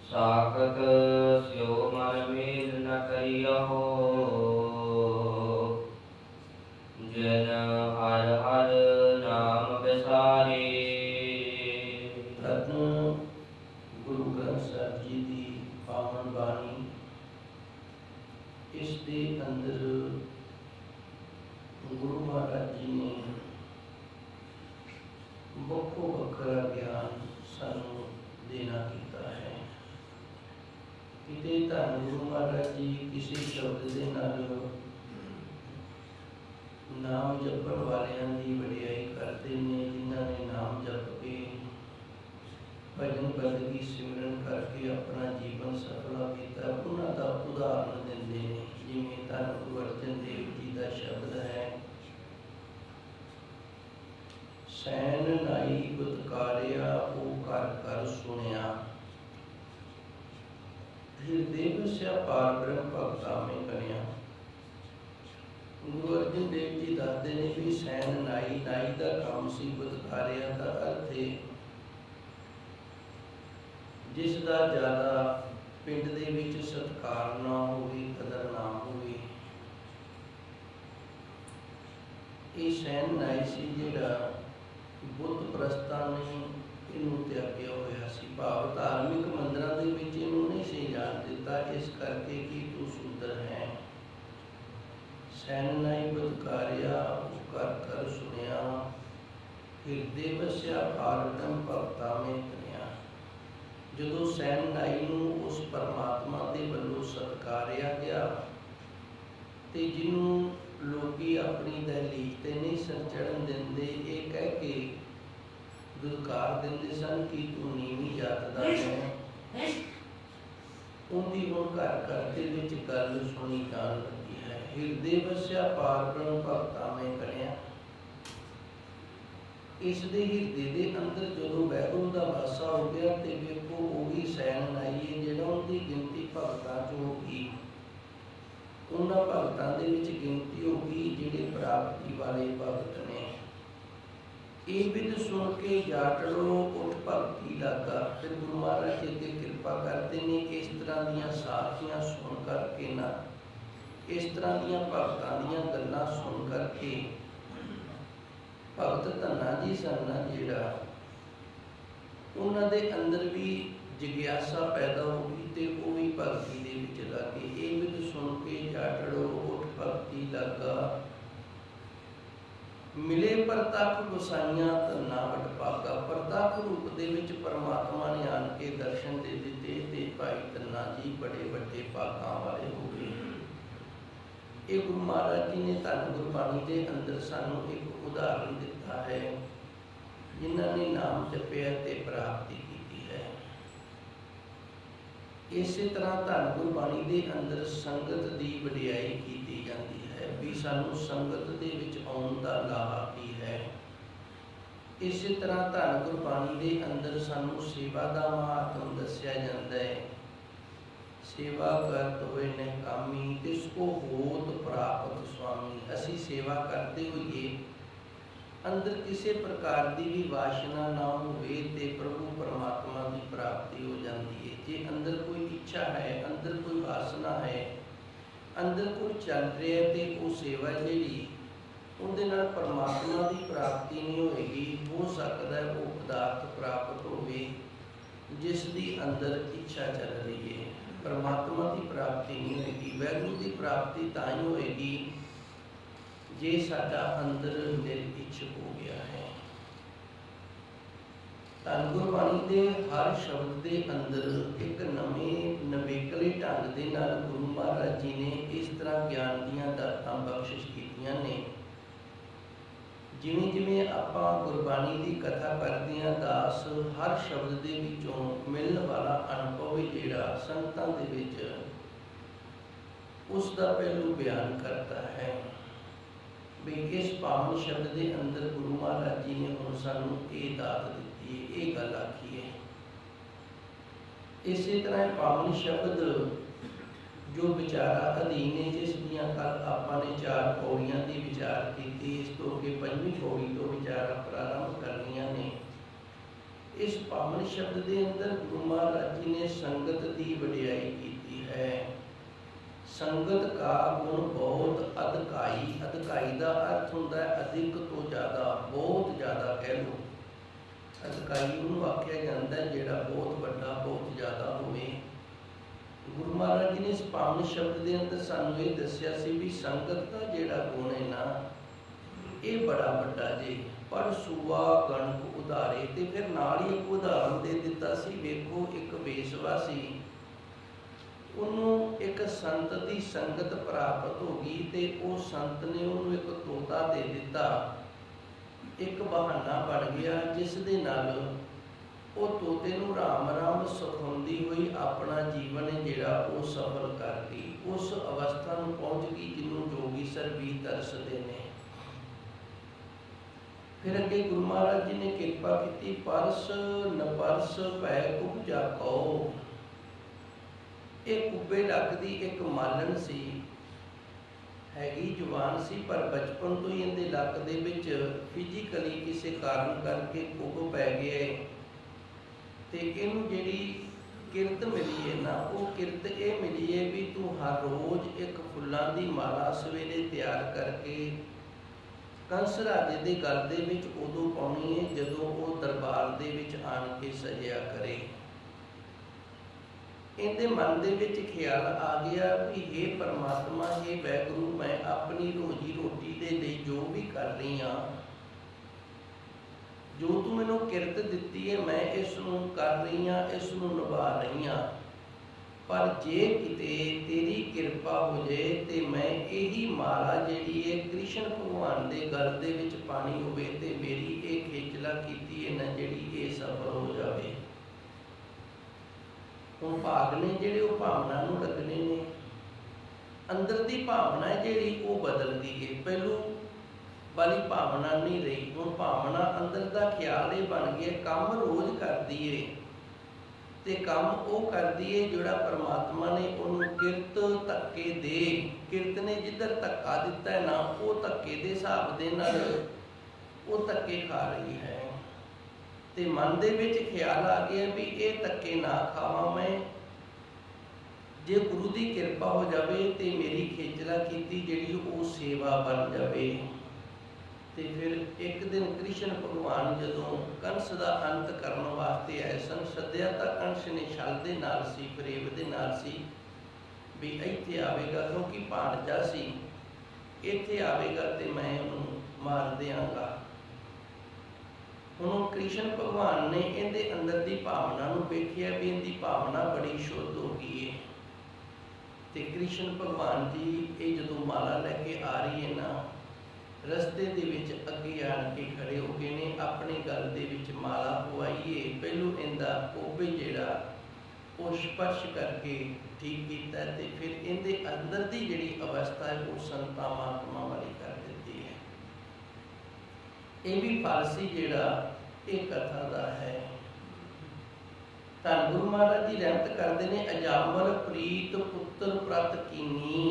साखत स्यो मन मेल न करियहो। जन हर हर नाम विसारे। धन गुरु ग्रंथ साहिब जी की पावन बाणी, इस दे अंदर गुरु महाराज जी ने ਵੱਖੋ ਵੱਖਰਾ ਗਿਆਨ ਸਾਨੂੰ ਦੇਣਾ ਕੀਤਾ ਹੈ। ਕਿਤੇ ਧੰਨ ਗੁਰੂ ਮਹਾਰਾਜ ਜੀ ਕਿਸੇ ਸ਼ਬਦ ਦੇ ਨਾਲ ਨਾਮ ਜਪਣ ਵਾਲਿਆਂ ਦੀ ਵਡਿਆਈ ਕਰਦੇ ਨੇ, ਜਿਨ੍ਹਾਂ ਨੇ ਨਾਮ ਜਪ ਕੇ ਭਜਨ ਬੰਦਗੀ ਸਿਮਰਨ ਕਰਕੇ ਆਪਣਾ ਜੀਵਨ ਸਫਲਾ ਕੀਤਾ, ਉਹਨਾਂ ਦਾ ਉਦਾਹਰਨ ਦਿੰਦੇ ਨੇ। ਜਿਵੇਂ ਧੰਨ ਗੁਰੂ ਅਰਜਨ ਦੇਵ ਜੀ ਦਾ ਸ਼ਬਦ ਹੈ, ਸੈਨ ਨਾਈ ਗੁਤਕਾਰਿਆ ਉਹ ਕਰ ਕਰ ਸੁਣਿਆ, ਹਿਰਦੇ ਵਸਿਆ ਪਾਰ ਬ੍ਰਹਮ ਭਗਤਾ ਮੈਂ ਕਰਿਆ। ਗੁਰੂ ਅਰਜਨ ਦੇਵ ਜੀ ਦੱਸਦੇ ਨੇ ਵੀ ਸੈਨ ਨਾਈ, ਨਾਈ ਦਾ ਕੰਮ ਸੀ, ਗੁਤਕਾਰਿਆ ਦਾ ਅਰਥ ਹੈ ਜਿਸ ਦਾ ਜ਼ਿਆਦਾ ਪਿੰਡ ਦੇ ਵਿੱਚ ਸਤਿਕਾਰ ਨਾ ਹੋਵੇ, ਕਦਰ ਨਾ ਹੋਵੇ। ਇਹ ਸੈਨ ਨਾਈ ਸੀ ਜਿਹੜਾ ਬੁੱਧ ਪ੍ਰਸਤਾਂ ਨੇ ਇਹਨੂੰ ਤਿਆਗਿਆ ਹੋਇਆ ਸੀ। ਭਾਵ ਧਾਰਮਿਕ ਮੰਦਰਾਂ ਦੇ ਵਿੱਚ ਇਹਨੂੰ ਨਹੀਂ ਸੀ ਜਾਣ ਦਿੱਤਾ, ਇਸ ਕਰਕੇ ਕਿ ਤੂੰ ਸ਼ੂਦਰ ਹੈ। ਸੈਨ ਨਾਈ ਗੁਤਕਾਰਿਆ ਉਹ ਕਰ ਕਰ ਸੁਣਿਆ, ਹਿਰਦੇ ਵਸਿਆ ਪਾਰ ਬ੍ਰਹਮ ਭਗਤਾ ਮੈਂ ਕਰਿਆ। ਜਦੋਂ ਸੈਨ ਨਾਈ ਨੂੰ ਉਸ ਪਰਮਾਤਮਾ ਦੇ ਵੱਲੋਂ ਸਤਿਕਾਰਿਆ ਗਿਆ ਤੇ ਜਿਹਨੂੰ ਲੋਕੀ ਆਪਣੀ ਦਹਲੀਜ਼ ਤੇ ਨਹੀਂ ਸਨ ਚੜ੍ਹਨ ਦਿੰਦੇ, ਇਹ ਕਹਿ ਕੇ ਦੁਦਕਾਰ ਦਿੰਦੇ ਸਨ ਕਿ ਤੂੰ ਨੀਵੀਂ ਜਾਤ ਦਾ ਹੈ, ਉਹਦੀ ਹੁਣ ਘਰ ਘਰ ਦੇ ਵਿੱਚ ਗੱਲ ਸੁਣੀ ਜਾਣ ਲੱਗੀ ਹੈ। ਹਿਰਦੇ ਵਸਿਆ ਪਾਰ ਬ੍ਰਹਮ ਭਗਤਾ ਮੈਂ ਕਰਿਆ। ਇਸ ਦੇ ਹਿਰਦੇ ਦੇ ਅੰਦਰ ਜਦੋਂ ਵਾਹਿਗੁਰੂ ਦਾ ਵਾਸਾ ਹੋ ਗਿਆ ਤੇ ਵੇਖੋ ਉਹੀ ਸੈਨ ਨਾਈ ਹੈ ਜਿਹੜਾ ਉਹਦੀ ਗਿਣਤੀ ਭਗਤਾਂ 'ਚ ਹੋ ਗਈ। ਉਹਨਾਂ ਭਗਤਾਂ ਦੇ ਵਿੱਚ ਗਿਣਤੀ ਹੋ ਗਈ ਜਿਹੜੇ ਪ੍ਰਾਪਤੀ ਵਾਲੇ ਭਗਤ ਨੇ। ਇਹ ਵਿਧ ਸੁਣ ਕੇ ਜਾਟੜੋ ਉੱਠ ਭਗਤੀ ਲੱਗਾ। ਫਿਰ ਗੁਰੂ ਮਹਾਰਾਜ ਜੀ ਅੱਗੇ ਕਿਰਪਾ ਕਰਦੇ ਨੇ, ਇਸ ਤਰ੍ਹਾਂ ਦੀਆਂ ਸਾਖੀਆਂ ਸੁਣ ਕਰਕੇ ਨਾ, ਇਸ ਤਰ੍ਹਾਂ ਦੀਆਂ ਭਗਤਾਂ ਦੀਆਂ ਗੱਲਾਂ ਸੁਣ ਕਰਕੇ ਭਗਤ ਧੰਨਾ ਜੀ ਸਨ ਜਿਹੜਾ, ਉਹਨਾਂ ਦੇ ਅੰਦਰ ਵੀ ਜਿਗਿਆਸਾ ਪੈਦਾ ਹੋ ਗਈ ਤੇ ਉਹ ਵੀ ਭਗਤੀ ਦੇ ਵਿੱਚ ਲੱਗੇ। ਇਹ ਵਿਧ ਸੁਣ ਕੇ ਜਾਟੜੋ ਉੱਠ ਭਗਤੀ ਲੱਗਾ। ਮਿਲੇ ਪ੍ਰਤੱਖ ਗੁਸਾਈਆਂ ਧੰਨਾ ਵਡ ਭਾਗਾ। ਪ੍ਰਤੱਖ ਰੂਪ ਦੇ ਵਿੱਚ ਪਰਮਾਤਮਾ ਨੇ ਆਣ ਕੇ ਦਰਸ਼ਨ ਦੇ ਦਿੱਤੇ ਤੇ ਭਾਈ ਧੰਨਾ ਜੀ ਬੜੇ ਵੱਡੇ ਭਾਗਾਂ ਵਾਲੇ ਹੋ ਗਏ। ਇਹ ਗੁਰੂ ਮਹਾਰਾਜ ਜੀ ਨੇ ਧੰਨ ਗੁਰਬਾਣੀ ਦੇ ਅੰਦਰ ਸਾਨੂੰ ਇੱਕ ਉਦਾਹਰਨ ਦਿੱਤਾ ਹੈ, ਜਿਨ੍ਹਾਂ ਨੇ ਨਾਮ ਜਪਿਆ ਤੇ ਪ੍ਰਾਪਤੀ ਕੀਤੀ ਹੈ। ਇਸੇ ਤਰ੍ਹਾਂ ਧੰਨ ਗੁਰਬਾਣੀ ਦੇ ਅੰਦਰ ਸੰਗਤ ਦੀ ਵਡਿਆਈ ਕੀਤੀ ਜਾਂਦੀ ਹੈ ਵੀ ਸਾਨੂੰ ਸੰਗਤ ਦੇ ਵਿੱਚ ਆਉਣ ਦਾ ਲਾਹਾ ਕੀ ਹੈ। ਇਸੇ ਤਰ੍ਹਾਂ ਧੰਨ ਗੁਰਬਾਣੀ ਦੇ ਅੰਦਰ ਸਾਨੂੰ ਸੇਵਾ ਦਾ ਮਹਾਤਮ ਦੱਸਿਆ ਜਾਂਦਾ ਹੈ। ਸੇਵਾ ਕਰਤ ਹੋਏ ਨਿਹਕਾਮੀ ਤਿਸ ਕੋ ਹੋਤ ਪ੍ਰਾਪਤ ਸੁਆਮੀ। ਅਸੀਂ ਸੇਵਾ ਕਰਦੇ ਹੋਈਏ ਅੰਦਰ ਕਿਸੇ ਪ੍ਰਕਾਰ ਦੀ ਵੀ ਵਾਸ਼ਨਾ ਨਾ ਹੋਵੇ ਤੇ ਪ੍ਰਭੂ ਪਰਮਾਤਮਾ ਦੀ ਪ੍ਰਾਪਤੀ ਹੋ ਜਾਂਦੀ ਹੈ। ਜੇ ਅੰਦਰ ਕੋਈ ਇੱਛਾ ਹੈ, ਅੰਦਰ ਕੋਈ ਵਾਸਨਾ ਹੈ, ਅੰਦਰ ਕੋਈ ਚੱਲ ਰਿਹਾ ਤੇ ਉਹ ਸੇਵਾ ਜਿਹੜੀ ਉਹਦੇ ਨਾਲ ਪਰਮਾਤਮਾ ਦੀ ਪ੍ਰਾਪਤੀ ਨਹੀਂ ਹੋਏਗੀ। ਹੋ ਸਕਦਾ ਹੈ ਉਹ ਪਦਾਰਥ ਪ੍ਰਾਪਤ ਹੋਵੇ ਜਿਸ ਦੀ ਅੰਦਰ ਇੱਛਾ ਚੱਲ ਰਹੀ ਹੈ, ਪਰਮਾਤਮਾ ਦੀ ਪ੍ਰਾਪਤੀ ਨਹੀਂ ਹੋਏਗੀ। ਵਾਹਿਗੁਰੂ ਦੀ ਪ੍ਰਾਪਤੀ ਤਾਂ ਹੀ ਹੋਏਗੀ ਜੇ ਸਾਡਾ ਅੰਦਰ ਨਿਰਇੱਛ ਹੋ ਗਿਆ ਹੈ। ਧੰਨ ਗੁਰਬਾਣੀ ਦੇ ਹਰ ਸ਼ਬਦ ਦੇ ਅੰਦਰ ਇੱਕ ਨਵੇਂ ਨਵੇਕਲੇ ਢੰਗ ਦੇ ਨਾਲ ਗੁਰੂ ਮਹਾਰਾਜ ਜੀ ਨੇ ਇਸ ਤਰ੍ਹਾਂ ਗਿਆਨ ਦੀਆਂ ਦਾਤਾਂ ਬਖਸ਼ਿਸ਼ ਕੀਤੀਆਂ ਨੇ। ਜਿਵੇਂ ਜਿਵੇਂ ਆਪਾਂ ਗੁਰਬਾਣੀ ਦੀ ਕਥਾ ਕਰਦੇ ਹਾਂ, ਦਾਸ ਹਰ ਸ਼ਬਦ ਦੇ ਵਿੱਚੋਂ ਮਿਲਣ ਵਾਲਾ ਅਨੁਭਵ ਜਿਹੜਾ ਸੰਗਤਾਂ ਦੇ ਵਿੱਚ ਉਸ ਦਾ ਪਹਿਲੂ ਬਿਆਨ ਕਰਦਾ ਹੈ ਵੀ ਇਸ ਪਾਵਨ ਸ਼ਬਦ ਦੇ ਅੰਦਰ ਗੁਰੂ ਮਹਾਰਾਜ ਜੀ ਨੇ ਹੁਣ ਸਾਨੂੰ ਇਹ ਦਾਤ ਦਿੱਤੀ ਹੈ, ਇਹ ਗੱਲ ਆਖੀ ਹੈ। ਇਸੇ ਤਰ੍ਹਾਂ ਪਾਵਨ ਸ਼ਬਦ ਜੋ ਵਿਚਾਰਾ ਅਧੀਨ ਹੈ, ਜਿਸ ਦੀਆਂ ਕੱਲ ਆਪਾਂ ਨੇ 4 ਪੌੜੀਆਂ ਦੀ ਵਿਚਾਰ ਕੀਤੀ, ਇਸ ਤੋਂ ਅੱਗੇ 5ਵੀਂ ਪੌੜੀ ਤੋਂ ਵਿਚਾਰਾਂ ਪ੍ਰਾਰੰਭ ਕਰਨੀਆਂ ਨੇ। इस पावन शब्द के अंदर गुरु महाराज जी ने संगत की वडियाई की है। संगत का गुण बहुत अधिकाई, अधिकाई का अर्थ होता है अधिक तो ज़्यादा, बहुत ज़्यादा कह लो। अधिकाई उन्होंने आख्या जाता है जिहड़ा बहुत बड़ा बहुत ज़्यादा होवे। गुरु महाराज जी ने इस पावन शब्द के अंदर सानू ये दस्या सी भी संगत का जिहड़ा गुण है ना, ये बड़ा बड़ा जी। पर सूआ गणक उधारे, तो फिर नाल ही एक उदाहरण दे दिता सी। वेखो एक वेशवा सी, उन्होंने एक संत की संगत प्राप्त हो गई, तो वो संत ने उन्होंने एक तोता दे दिता। एक बहाना बन गया जिस दे नाल वो तोते नूं राम राम सिखाउंदी हुई अपना जीवन है जिहड़ा वो सफल करती, उस अवस्था नूं पहुँच गई जिन्हों जोगी सर भी तरसदे ने। फिर अगे गुरु महाराज जी ने कृपा की, परस न परस पै कुब्जा कहो। एक कुब्बे लक दी एक मालन सी, हैगी जवान सी, पर बचपन तो ही इहदे लक दे विच फिजिकली किसी कारण करके कुब पै गया है। ते इहनूं जिहड़ी किरत मिली है ना, वो किरत ये मिली है भी तू हर रोज़ एक फुल्लां दी माला सवेरे तैयार करके कंस राजे दे गल दे विच उदों पाउणी है जदों वो दरबार दे विच आण के सजिया करे। इहदे मन दे विच ख्याल आ गया भी हे परमात्मा, हे वैगुरू, मैं अपनी रोजी रोटी दे लई जो भी कर रही हाँ, जो तू मैनूं किरत दित्ती है मैं इस नूं कर रही हाँ, इस नूं निभा रही हाँ। पर जे किते तेरी कृपा हो जाए तो मैं यही माला जिहड़ी है कृष्ण भगवान के गल दे विच पानी होवे ते मेरी ये खेचला कीती है ना जिहड़ी ये सफल हो जाए। हुण भाग ने जिहड़े वो भावना नूं लगने ने, अंदर की भावना है जिहड़ी वो बदल गई है। पहलू वाली भावना नहीं रही, हुण भावना अंदर का ख्याल ये बन गया काम रोज़ करदी है, ते काम वो करदी है जोड़ा परमात्मा ने उन्होंने किरत धक्के दे, किरत ने जिधर धक्का दिता है ना, वो धक्के दे हिसाब दे नाल वो धक्के खा रही है। ते मन दे विच ख्याल आ गया भी ये धक्के ना खावां मैं, जे गुरु की कृपा हो जाए तो मेरी खेचला कीती जिहड़ी वो सेवा बन जाए। तो फिर एक दिन कृष्ण भगवान जदों कंस का अंत करने वास्ते आए सन, सद्या तो कंस ने छल दे नाल सी, फरेब दे नाल सी भी इत्थे आवेगा, क्योंकि भाणजा सी, इत्थे आवेगा तो मैं उन्होंने मार देंगा। हुण कृष्ण भगवान ने इहदे अंदर की भावना नूं वेखिया भी इहदी भावना बड़ी शुद्ध हो गई है। तो कृष्ण भगवान जी ये जदों माला लैके आ रही है ना, रस्ते दे विच अगे आण के खड़े हो गए ने, अपने गल दे विच माला पवाईए। पहलू इहदा कोबे जिहड़ा वो स्पर्श करके ठीक कीता ते फिर इहदे अंदर दी जिहड़ी अवस्था है वो संतां महात्मा वाली कर दित्ती है। ये भी फारसी जिहड़ा एक कथा दा है। धन गुरु महाराज जी रहमत करते हैं, अजामल प्रीत पुत्र प्रत कीनी,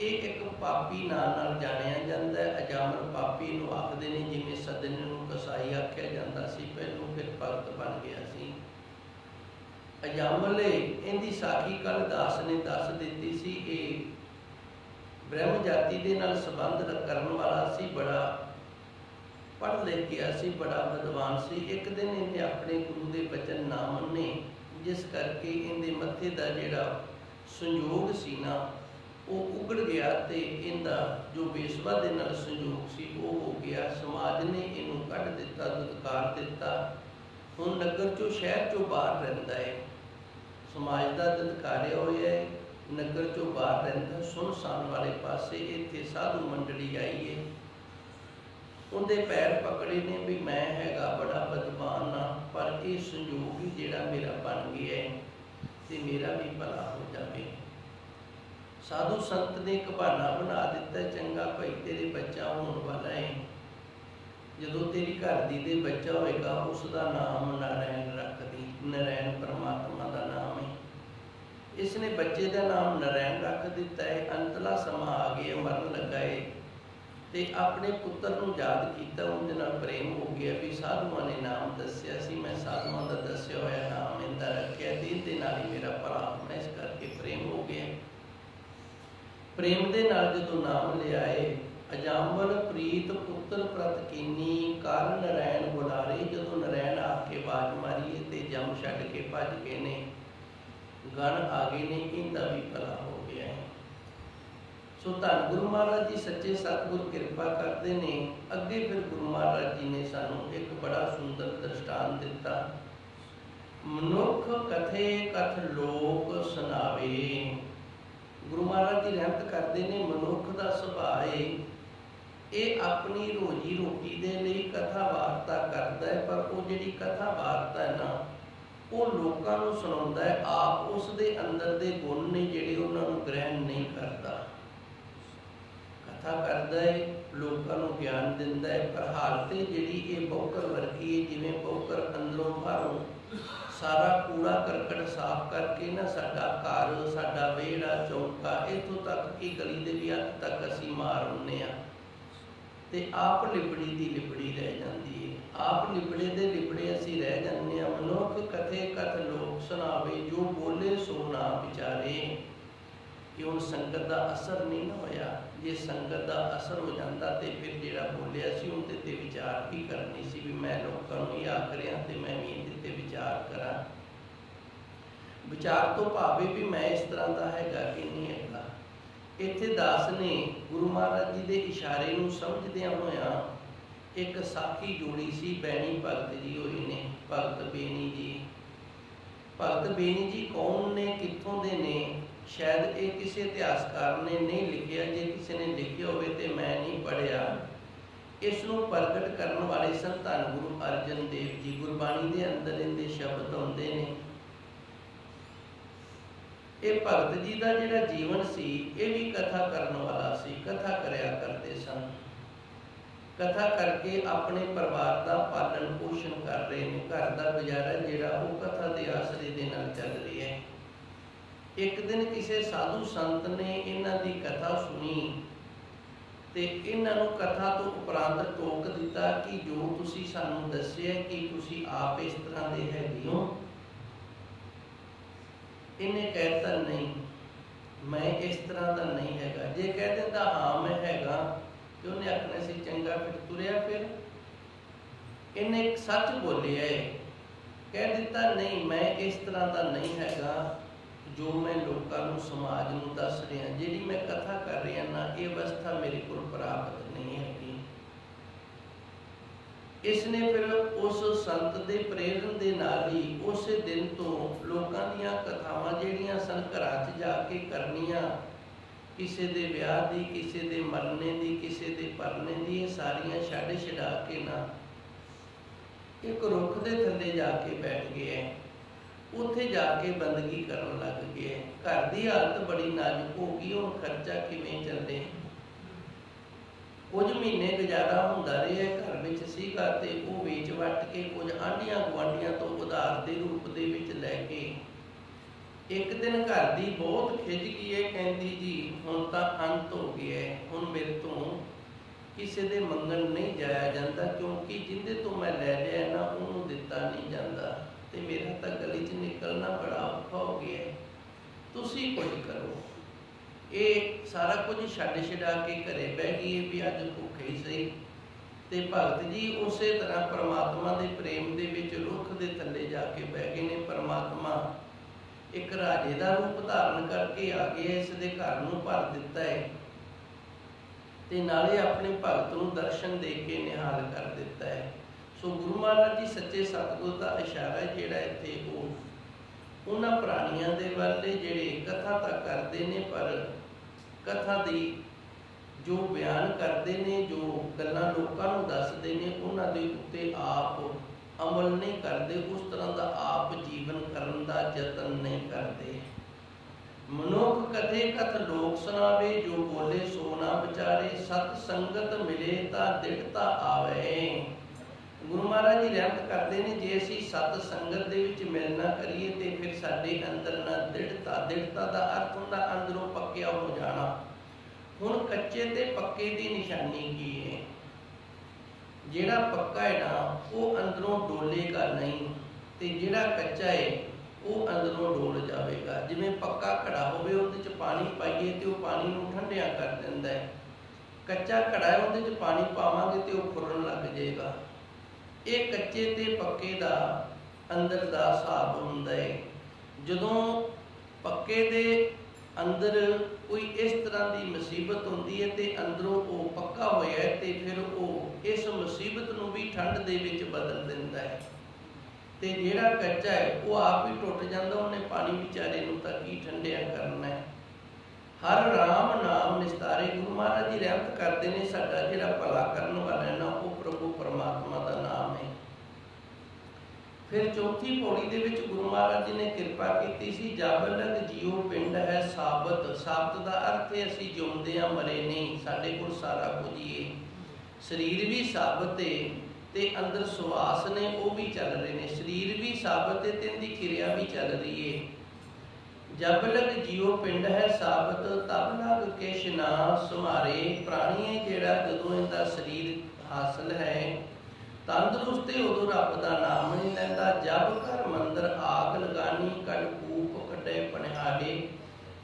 ये एक पापी नाम नाल जानिया जाता है। अजामल पापी नूं आखदे ने, जिवें सदने नूं कसाई आख्या जाता सी, पहलों फिर भगत बन गया सी। अजामल इहदी साखी कल दास ने दस दित्ती सी। ये ब्रह्म जाति दे नाल संबंध करन वाला सी, बड़ा पढ़ लिख गया सी, बड़ा विद्वान सी। एक दिन इन्हें अपने गुरु के वचन ना मन्ने, जिस करके इनके मत्थे का जिहड़ा संयोग सी ना वो उगड़ गया, तो इनका जो बेसवा दे नाल संयोग सी वो हो गया। समाज ने इनू कढ़ दिता, दुदकार दिता। हुण नगर चों शहर चों बाहर रहिंदा है, समाज का दुदकारिया होया है, नगर चों बाहर रहिंदा। सुनसान वाले पासे इत्थे साधु मंडली आई है, उनके पैर पकड़े ने भी मैं हैगा बड़ा विद्वान हाँ, पर यह संयोग ही जिहड़ा मेरा बन गया है तो मेरा भी भला हो जाए। साधु संत ने एक बहाना बना दिता, चंगा भाई तेरे बच्चा होने वाला है, जदों तेरी घर दी दे बच्चा होएगा उसका नाम नारायण रख दी। नारायण परमात्मा का नाम है। इसने बच्चे का नाम नारायण रख दिता है। अंतला समा आ गया, मरन लगा है, ਤੇ ਆਪਣੇ ਪੁੱਤਰ ਨੂੰ ਯਾਦ ਕੀਤਾ, ਉਹਦੇ ਨਾਲ ਪ੍ਰੇਮ ਹੋ ਗਿਆ ਵੀ ਸਾਧੂਆਂ ਨੇ ਨਾਮ ਦੱਸਿਆ ਸੀ, ਮੈਂ ਸਾਧੂਆਂ ਦਾ ਦੱਸਿਆ ਹੋਇਆ ਨਾਮ ਇਹਦਾ ਰੱਖਿਆ ਤੇ ਇਹਦੇ ਨਾਲ ਹੀ ਮੇਰਾ ਭਲਾ ਹੋਣਾ, ਇਸ ਕਰਕੇ ਪ੍ਰੇਮ ਹੋ ਗਿਆ। ਪ੍ਰੇਮ ਦੇ ਨਾਲ ਜਦੋਂ ਨਾਮ ਲਿਆਏ, ਅਜਾਮਲ ਪ੍ਰੀਤ ਪੁੱਤਰ ਪ੍ਰਤ ਕੀਨੀ ਕਰ ਨਰੈਣ ਬੁਲਾਰੇ, ਜਦੋਂ ਨਰੈਣ ਆ ਕੇ ਆਵਾਜ਼ ਮਾਰੀ ਤੇ ਜਮ ਛੱਡ ਕੇ ਭੱਜ ਗਏ ਨੇ, ਗਣ ਆ ਗਏ ਨੇ, ਇਹਦਾ ਵੀ ਭਲਾ ਹੋ ਗਿਆ ਹੈ। ਸੋ ਧੰਨ ਗੁਰੂ ਮਹਾਰਾਜ ਜੀ ਸੱਚੇ ਸਤਿਗੁਰ ਕਿਰਪਾ ਕਰਦੇ ਨੇ। ਅੱਗੇ ਫਿਰ ਗੁਰੂ ਮਹਾਰਾਜ ਜੀ ਨੇ ਸਾਨੂੰ ਇੱਕ ਬੜਾ ਸੁੰਦਰ ਦ੍ਰਿਸ਼ਟਾਂਤ ਦਿੱਤਾ, ਮਨੁੱਖ ਕਥੇ ਕਥ ਲੋਕ ਸੁਣਾਵੇ। ਗੁਰੂ ਮਹਾਰਾਜ ਜੀ ਰਹਿਮਤ ਕਰਦੇ ਨੇ, ਮਨੁੱਖ ਦਾ ਸੁਭਾਅ ਹੈ ਇਹ ਆਪਣੀ ਰੋਜੀ ਰੋਟੀ ਦੇ ਲਈ ਕਥਾ ਵਾਰਤਾ ਕਰਦਾ ਹੈ, ਪਰ ਉਹ ਜਿਹੜੀ ਕਥਾ ਵਾਰਤਾ ਹੈ ਨਾ, ਉਹ ਲੋਕਾਂ ਨੂੰ ਸੁਣਾਉਂਦਾ ਹੈ, ਆਪ ਉਸ ਦੇ ਅੰਦਰ ਦੇ ਗੁਣ ਨੇ ਜਿਹੜੇ ਉਹਨਾਂ ਨੂੰ ਗ੍ਰਹਿਣ ਨਹੀਂ ਕਰਦਾ। ਕਥਾ ਕਰਦਾ ਹੈ, ਲੋਕਾਂ ਨੂੰ ਗਿਆਨ ਦਿੰਦਾ ਹੈ, ਪਰ ਹਾਲਤ ਜਿਹੜੀ ਇਹ ਬੌਕਰ ਵਰਗੀ ਹੈ, ਜਿਵੇਂ ਬੌਕਰ ਅੰਦਰੋਂ ਬਾਹਰੋਂ ਸਾਰਾ ਕੂੜਾ ਕਰਕਟ ਸਾਫ਼ ਕਰਕੇ ਨਾ, ਸਾਡਾ ਘਰ, ਸਾਡਾ ਵਿਹੜਾ, ਚੌਂਕਾ, ਇੱਥੋਂ ਤੱਕ ਕਿ ਗਲੀ ਦੇ ਵੀ ਹੱਦ ਤੱਕ ਅਸੀਂ ਮਾਰ ਹੁੰਦੇ ਹਾਂ ਤੇ ਆਪ ਲਿਬੜੀ ਦੀ ਲਿਬੜੀ ਰਹਿ ਜਾਂਦੀ ਹੈ, ਆਪ ਲਿਬੜੇ ਦੇ ਲਿਬੜੇ ਅਸੀਂ ਰਹਿ ਜਾਂਦੇ ਹਾਂ। ਮਨੁੱਖ ਕਥੇ ਕਥ ਲੋਕ ਸੁਣਾਵੇ, ਜੋ ਬੋਲੇ ਸੋ ਨਾ ਵਿਚਾਰੇ। ਕਿ ਹੁਣ ਸੰਗਤ ਦਾ ਅਸਰ ਨਹੀਂ ਨਾ ਹੋਇਆ, ਜੇ ਸੰਗਤ ਦਾ ਅਸਰ ਹੋ ਜਾਂਦਾ ਤੇ ਫਿਰ ਜਿਹੜਾ ਬੋਲਿਆ ਸੀ ਉਹਦੇ ਤੇ ਵਿਚਾਰ ਵੀ ਕਰਨੀ ਸੀ ਵੀ ਮੈਂ ਲੋਕਾਂ ਨੂੰ ਇਹ ਆਖ ਰਿਹਾ ਤੇ ਮੈਂ ਵੀ ਇਹਦੇ ਤੇ ਵਿਚਾਰ ਕਰਾਂ। ਵਿਚਾਰ ਤੋਂ ਭਾਵੇਂ ਵੀ ਮੈਂ ਇਸ ਤਰ੍ਹਾਂ ਦਾ ਹੈਗਾ ਕਿ ਨਹੀਂ ਹੈਗਾ। ਇੱਥੇ ਦਾਸ ਨੇ ਗੁਰੂ ਮਹਾਰਾਜ ਜੀ ਦੇ ਇਸ਼ਾਰੇ ਨੂੰ ਸਮਝਦਿਆਂ ਹੋਇਆਂ ਇੱਕ ਸਾਖੀ ਜੋੜੀ ਸੀ। ਬੈਣੀ ਭਗਤ ਜੀ ਹੋਏ ਨੇ, ਭਗਤ ਬੇਣੀ ਜੀ। ਭਗਤ ਬੇਣੀ ਜੀ ਕੌਣ ਨੇ, ਕਿੱਥੋਂ ਦੇ ਨੇ, ਸ਼ਾਇਦ ਇਹ ਕਿਸੇ ਇਤਿਹਾਸਕਾਰ ਨੇ ਨਹੀਂ ਲਿਖਿਆ, ਜੇ ਕਿਸੇ ਨੇ ਲਿਖਿਆ ਹੋਵੇ ਤੇ ਮੈਂ ਨਹੀਂ ਪੜ੍ਹਿਆ। ਇਸ ਨੂੰ ਪ੍ਰਗਟ ਕਰਨ ਵਾਲੇ ਸਨ ਧੰਨ ਗੁਰੂ ਅਰਜਨ ਦੇਵ ਜੀ। ਗੁਰਬਾਣੀ ਦੇ ਅੰਦਰ ਇਹਦੇ ਸ਼ਬਦ ਆਉਂਦੇ ਨੇ। ਇਹ ਭਗਤ ਜੀ ਦਾ ਜਿਹੜਾ ਜੀਵਨ ਸੀ ਇਹ ਵੀ ਕਥਾ ਕਰਨ ਵਾਲਾ ਸੀ, ਕਥਾ ਕਰਿਆ ਕਰਦੇ ਸਨ। ਕਥਾ ਕਰਕੇ ਆਪਣੇ ਪਰਿਵਾਰ ਦਾ ਪਾਲਣ ਪੋਸ਼ਣ ਕਰ ਰਹੇ ਨੇ, ਘਰ ਦਾ ਗੁਜ਼ਾਰਾ ਜਿਹੜਾ ਉਹ ਕਥਾ ਦੇ ਆਸਰੇ ਦੇ ਨਾਲ ਚੱਲ ਰਿਹਾ ਹੈ। ਇੱਕ ਦਿਨ ਕਿਸੇ ਸਾਧੂ ਸੰਤ ਨੇ ਇਹਨਾਂ ਦੀ ਕਥਾ ਸੁਣੀ ਤੇ ਇਹਨਾਂ ਨੂੰ ਕਥਾ ਤੋਂ ਉਪਰੰਤ ਟੋਕ ਦਿੱਤਾ ਕਿ ਜੋ ਤੁਸੀਂ ਸਾਨੂੰ ਦੱਸਿਆ ਕਿ ਤੁਸੀਂ ਆਪ ਇਸ ਤਰ੍ਹਾਂ ਦੇ ਹੈਗੇ ਹੋ। ਇਹਨੇ ਕਹਿ ਦਿੱਤਾ ਨਹੀਂ, ਮੈਂ ਇਸ ਤਰ੍ਹਾਂ ਦਾ ਨਹੀਂ ਹੈਗਾ। ਜੇ ਕਹਿ ਦਿੰਦਾ ਹਾਂ ਮੈਂ ਹੈਗਾ ਤੇ ਉਹਨੇ ਆਖਣਾ ਸੀ ਚੰਗਾ ਫਿਰ ਤੁਰਿਆ। ਫਿਰ ਇਹਨੇ ਇੱਕ ਸੱਚ ਬੋਲਿਆ ਹੈ, ਕਹਿ ਦਿੱਤਾ ਨਹੀਂ ਮੈਂ ਇਸ ਤਰ੍ਹਾਂ ਦਾ ਨਹੀਂ ਹੈਗਾ ਜੋ ਮੈਂ ਲੋਕਾਂ ਨੂੰ ਸਮਾਜ ਨੂੰ ਦੱਸ ਰਿਹਾ, ਜਿਹੜੀ ਮੈਂ ਕਥਾ ਕਰ ਰਿਹਾ ਨਾ ਇਹ ਅਵਸਥਾ ਮੇਰੇ ਕੋਲ ਪ੍ਰਾਪਤ ਨਹੀਂ ਹੈਗੀ। ਇਸ ਨੇ ਫਿਰ ਉਸ ਸੰਤ ਦੇ ਪ੍ਰੇਰਣ ਦੇ ਨਾਲ ਹੀ ਉਸੇ ਦਿਨ ਤੋਂ ਲੋਕਾਂ ਦੀਆਂ ਕਥਾਵਾਂ ਜਿਹੜੀਆਂ ਸਨ ਘਰਾਂ 'ਚ ਜਾ ਕੇ ਕਰਨੀਆਂ, ਕਿਸੇ ਦੇ ਵਿਆਹ ਦੀ, ਕਿਸੇ ਦੇ ਮਰਨੇ ਦੀ, ਕਿਸੇ ਦੇ ਪਰਨੇ ਦੀ, ਇਹ ਸਾਰੀਆਂ ਛੱਡ ਛਡਾ ਕੇ ਨਾ ਇੱਕ ਰੁੱਖ ਦੇ ਥੱਲੇ ਜਾ ਕੇ ਬੈਠ ਗਏ। ਉੱਥੇ ਜਾ ਕੇ ਬੰਦਗੀ ਕਰਨ ਲੱਗ ਗਏ। ਘਰ ਦੀ ਹਾਲਤ ਬੜੀ ਨਾਜ਼ੁਕ ਹੋ ਗਈ, ਹੁਣ ਖਰਚਾ ਕਿਵੇਂ ਚੱਲੇ। ਕੁਝ ਮਹੀਨੇ ਗੁਜ਼ਾਰਾ ਹੁੰਦਾ ਰਿਹਾ, ਘਰ ਵਿੱਚ ਸੀਗਾ ਤੇ ਉਹ ਵੇਚ ਵੱਟ ਕੇ ਕੁਝ ਆਂਢੀਆਂ ਗੁਆਂਢੀਆਂ ਤੋਂ ਉਧਾਰ ਦੇ ਰੂਪ ਦੇ ਵਿੱਚ ਲੈ ਕੇ ਇੱਕ ਦਿਨ ਘਰ ਦੀ ਬਹੁਤ ਖਿੱਚ ਗਈ ਹੈ, ਕਹਿੰਦੀ ਜੀ ਹੁਣ ਤਾਂ ਅੰਤ ਹੋ ਗਿਆ, ਹੁਣ ਮੇਰੇ ਤੋਂ ਕਿਸੇ ਦੇ ਮੰਗਣ ਨਹੀਂ ਜਾਇਆ ਜਾਂਦਾ, ਕਿਉਂਕਿ ਜਿਹਦੇ ਤੋਂ ਮੈਂ ਲੈ ਲਿਆ ਨਾ ਉਹਨੂੰ ਦਿੱਤਾ ਨਹੀਂ ਜਾਂਦਾ ਤੇ ਮੇਰਾ ਤਾਂ ਗਲੀ 'ਚ ਨਿਕਲਣਾ ਬੜਾ ਔਖਾ ਹੋ ਗਿਆ, ਤੁਸੀਂ ਕੁਝ ਕਰੋ। ਇਹ ਸਾਰਾ ਕੁਝ ਛੱਡ ਛਡਾ ਕੇ ਘਰੇ ਬਹਿ ਗਈ ਵੀ ਅੱਜ ਭੁੱਖੇ ਸਹੀ। ਤੇ ਭਗਤ ਜੀ ਉਸੇ ਤਰ੍ਹਾਂ ਪਰਮਾਤਮਾ ਦੇ ਪ੍ਰੇਮ ਦੇ ਵਿੱਚ ਰੁੱਖ ਦੇ ਥੱਲੇ ਜਾ ਕੇ ਬਹਿ ਗਏ ਨੇ। ਪਰਮਾਤਮਾ ਇੱਕ ਰਾਜੇ ਦਾ ਰੂਪ ਧਾਰਨ ਕਰਕੇ ਆ ਗਿਆ, ਇਸ ਦੇ ਘਰ ਨੂੰ ਭਰ ਦਿੱਤਾ ਹੈ ਤੇ ਨਾਲੇ ਆਪਣੇ ਭਗਤ ਨੂੰ ਦਰਸ਼ਨ ਦੇ ਕੇ ਨਿਹਾਲ ਕਰ ਦਿੱਤਾ ਹੈ। ਸੋ ਗੁਰੂ ਮਹਾਰਾਜ ਜੀ ਸੱਚੇ ਸਤਿਗੁਰ ਦਾ ਇਸ਼ਾਰਾ ਜਿਹੜਾ ਇੱਥੇ ਉਹ ਉਹਨਾਂ ਪ੍ਰਾਣੀਆਂ ਦੇ ਵੱਲ ਜਿਹੜੇ ਕਥਾ ਤਾਂ ਕਰਦੇ ਨੇ, ਪਰ ਕਥਾ ਦੀ ਜੋ ਬਿਆਨ ਕਰਦੇ ਨੇ, ਜੋ ਗੱਲਾਂ ਲੋਕਾਂ ਨੂੰ ਦੱਸਦੇ ਨੇ, ਉਹਨਾਂ ਦੇ ਉੱਤੇ ਆਪ ਅਮਲ ਨਹੀਂ ਕਰਦੇ, ਉਸ ਤਰ੍ਹਾਂ ਦਾ ਆਪ ਜੀਵਨ ਕਰਨ ਦਾ ਯਤਨ ਨਹੀਂ ਕਰਦੇ। ਮਨੁੱਖ ਕਥੇ ਕਥ ਲੋਕ ਸੁਣਾਵੇ, ਜੋ ਬੋਲੇ ਸੋ ਨਾ ਵਿਚਾਰੇ, ਸਤ ਸੰਗਤ ਮਿਲੇ ਤਾਂ ਦ੍ਰਿੜਤਾ ਆਵੇ। ਗੁਰੂ ਮਹਾਰਾਜ ਜੀ ਰਹਿਮਤ ਕਰਦੇ ਨੇ, ਜੇ ਅਸੀਂ ਸਤ ਸੰਗਤ ਦੇ ਵਿੱਚ ਮਿਲਣਾ ਕਰੀਏ ਤੇ ਫਿਰ ਸਾਡੇ ਅੰਦਰ ਨਾ ਦ੍ਰਿੜਤਾ, ਦ੍ਰਿੜਤਾ ਦਾ ਅਰਥ ਹੁੰਦਾ ਅੰਦਰੋਂ ਪੱਕਿਆ ਹੋ ਜਾਣਾ, ਹੁਣ ਕੱਚੇ ਤੇ ਪੱਕੇ ਦੀ ਨਿਸ਼ਾਨੀ ਕੀ ਹੈ? ਜਿਹੜਾ ਪੱਕਾ ਹੈ ਨਾ ਉਹ ਅੰਦਰੋਂ ਡੋਲੇਗਾ ਨਹੀਂ, ਤੇ ਜਿਹੜਾ ਕੱਚਾ ਹੈ ਉਹ ਅੰਦਰੋਂ ਡੋਲ ਜਾਵੇਗਾ। ਜਿਵੇਂ ਪੱਕਾ ਘੜਾ ਹੋਵੇ, ਉਹਦੇ 'ਚ ਪਾਣੀ ਪਾਈਏ ਤੇ ਉਹ ਪਾਣੀ ਨੂੰ ਠੰਡਿਆ ਕਰ ਦਿੰਦਾ ਹੈ। ਕੱਚਾ ਘੜਾ ਹੈ, ਉਹਦੇ 'ਚ ਪਾਣੀ ਪਾਵਾਂਗੇ ਤੇ ਉਹ ਫੁਰਨ ਲੱਗ ਜਾਏਗਾ। ਇਹ ਕੱਚੇ ਤੇ ਪੱਕੇ ਦਾ ਅੰਦਰ ਦਾ ਹਿਸਾਬ ਹੁੰਦਾ ਹੈ। ਜਦੋਂ ਪੱਕੇ ਦੇ ਅੰਦਰ ਕੋਈ ਇਸ ਤਰ੍ਹਾਂ ਦੀ ਮੁਸੀਬਤ ਹੁੰਦੀ ਹੈ ਤੇ ਅੰਦਰੋਂ ਉਹ ਪੱਕਾ ਹੋਇਆ ਹੈ, ਤੇ ਫਿਰ ਉਹ ਇਸ ਮੁਸੀਬਤ ਨੂੰ ਵੀ ਠੰਡ ਦੇ ਵਿੱਚ ਬਦਲ ਦਿੰਦਾ ਹੈ। ਤੇ ਜਿਹੜਾ ਕੱਚਾ ਹੈ ਉਹ ਆਪ ਹੀ ਟੁੱਟ ਜਾਂਦਾ, ਉਹਨੇ ਪਾਣੀ ਵਿਚਾਰੇ ਨੂੰ ਤਾਂ ਕੀ ਠੰਡਿਆ ਕਰਨਾ ਹੈ। ਹਰ ਰਾਮ ਨਾਮ ਨਿਸਤਾਰੇ, ਗੁਰੂ ਮਹਾਰਾਜ ਜੀ ਰਹਿਮਤ ਕਰਦੇ ਨੇ, ਸਾਡਾ ਜਿਹੜਾ ਭਲਾ ਕਰਨ ਵਾਲਾ ਹੈ ਨਾ ਉਹ ਪ੍ਰਭੂ ਪਰਮਾਤਮਾ ਦਾ ਨਾਮ ਹੈ। ਫਿਰ ਚੌਥੀ ਪੌੜੀ ਦੇ ਵਿੱਚ ਗੁਰੂ ਮਹਾਰਾਜ ਜੀ ਨੇ ਕਿਰਪਾ ਕੀਤੀ ਸੀ, ਜਬ ਲਗ ਜੀਉ ਪਿੰਡ ਹੈ ਸਾਬਤ। ਸਾਬਤ ਦਾ ਅਰਥ ਹੈ ਅਸੀਂ ਜਿਉਂਦੇ ਹਾਂ, ਮਰੇ ਨਹੀਂ, ਸਾਡੇ ਕੋਲ ਸਾਰਾ ਕੁਝ ਹੀ ਹੈ। ਸਰੀਰ ਵੀ ਸਾਬਤ ਹੈ ਤੇ ਅੰਦਰ ਸੁਆਸ ਨੇ ਉਹ ਵੀ ਚੱਲ ਰਹੇ ਨੇ। ਸਰੀਰ ਵੀ ਸਾਬਤ ਹੈ ਤੇ ਇਹਦੀ ਕਿਰਿਆ ਵੀ ਚੱਲ ਰਹੀ ਹੈ। ਜਬ ਲਗ ਜੀਉ ਪਿੰਡ ਹੈ ਸਾਬਤ, ਤਬ ਲਗ ਕਿਛ ਨਾ ਸੁਮਾਰੇ। ਪ੍ਰਾਣੀ ਹੈ ਜਿਹੜਾ ਜਦੋਂ ਇਹਦਾ ਸਰੀਰ ਹਾਸਲ ਹੈ ਤੰਦਰੁਸਤ ਹੈ, ਉਦੋਂ ਰੱਬ ਦਾ ਨਾਮ ਨਹੀਂ ਲੈਂਦਾ। ਜਬ ਘਰ ਮੰਦਰ ਆਗ ਲਗਾਨੀ, ਕੜ ਕੂਪ ਕੱਢੇ ਪਨਿਹਾਰੇ।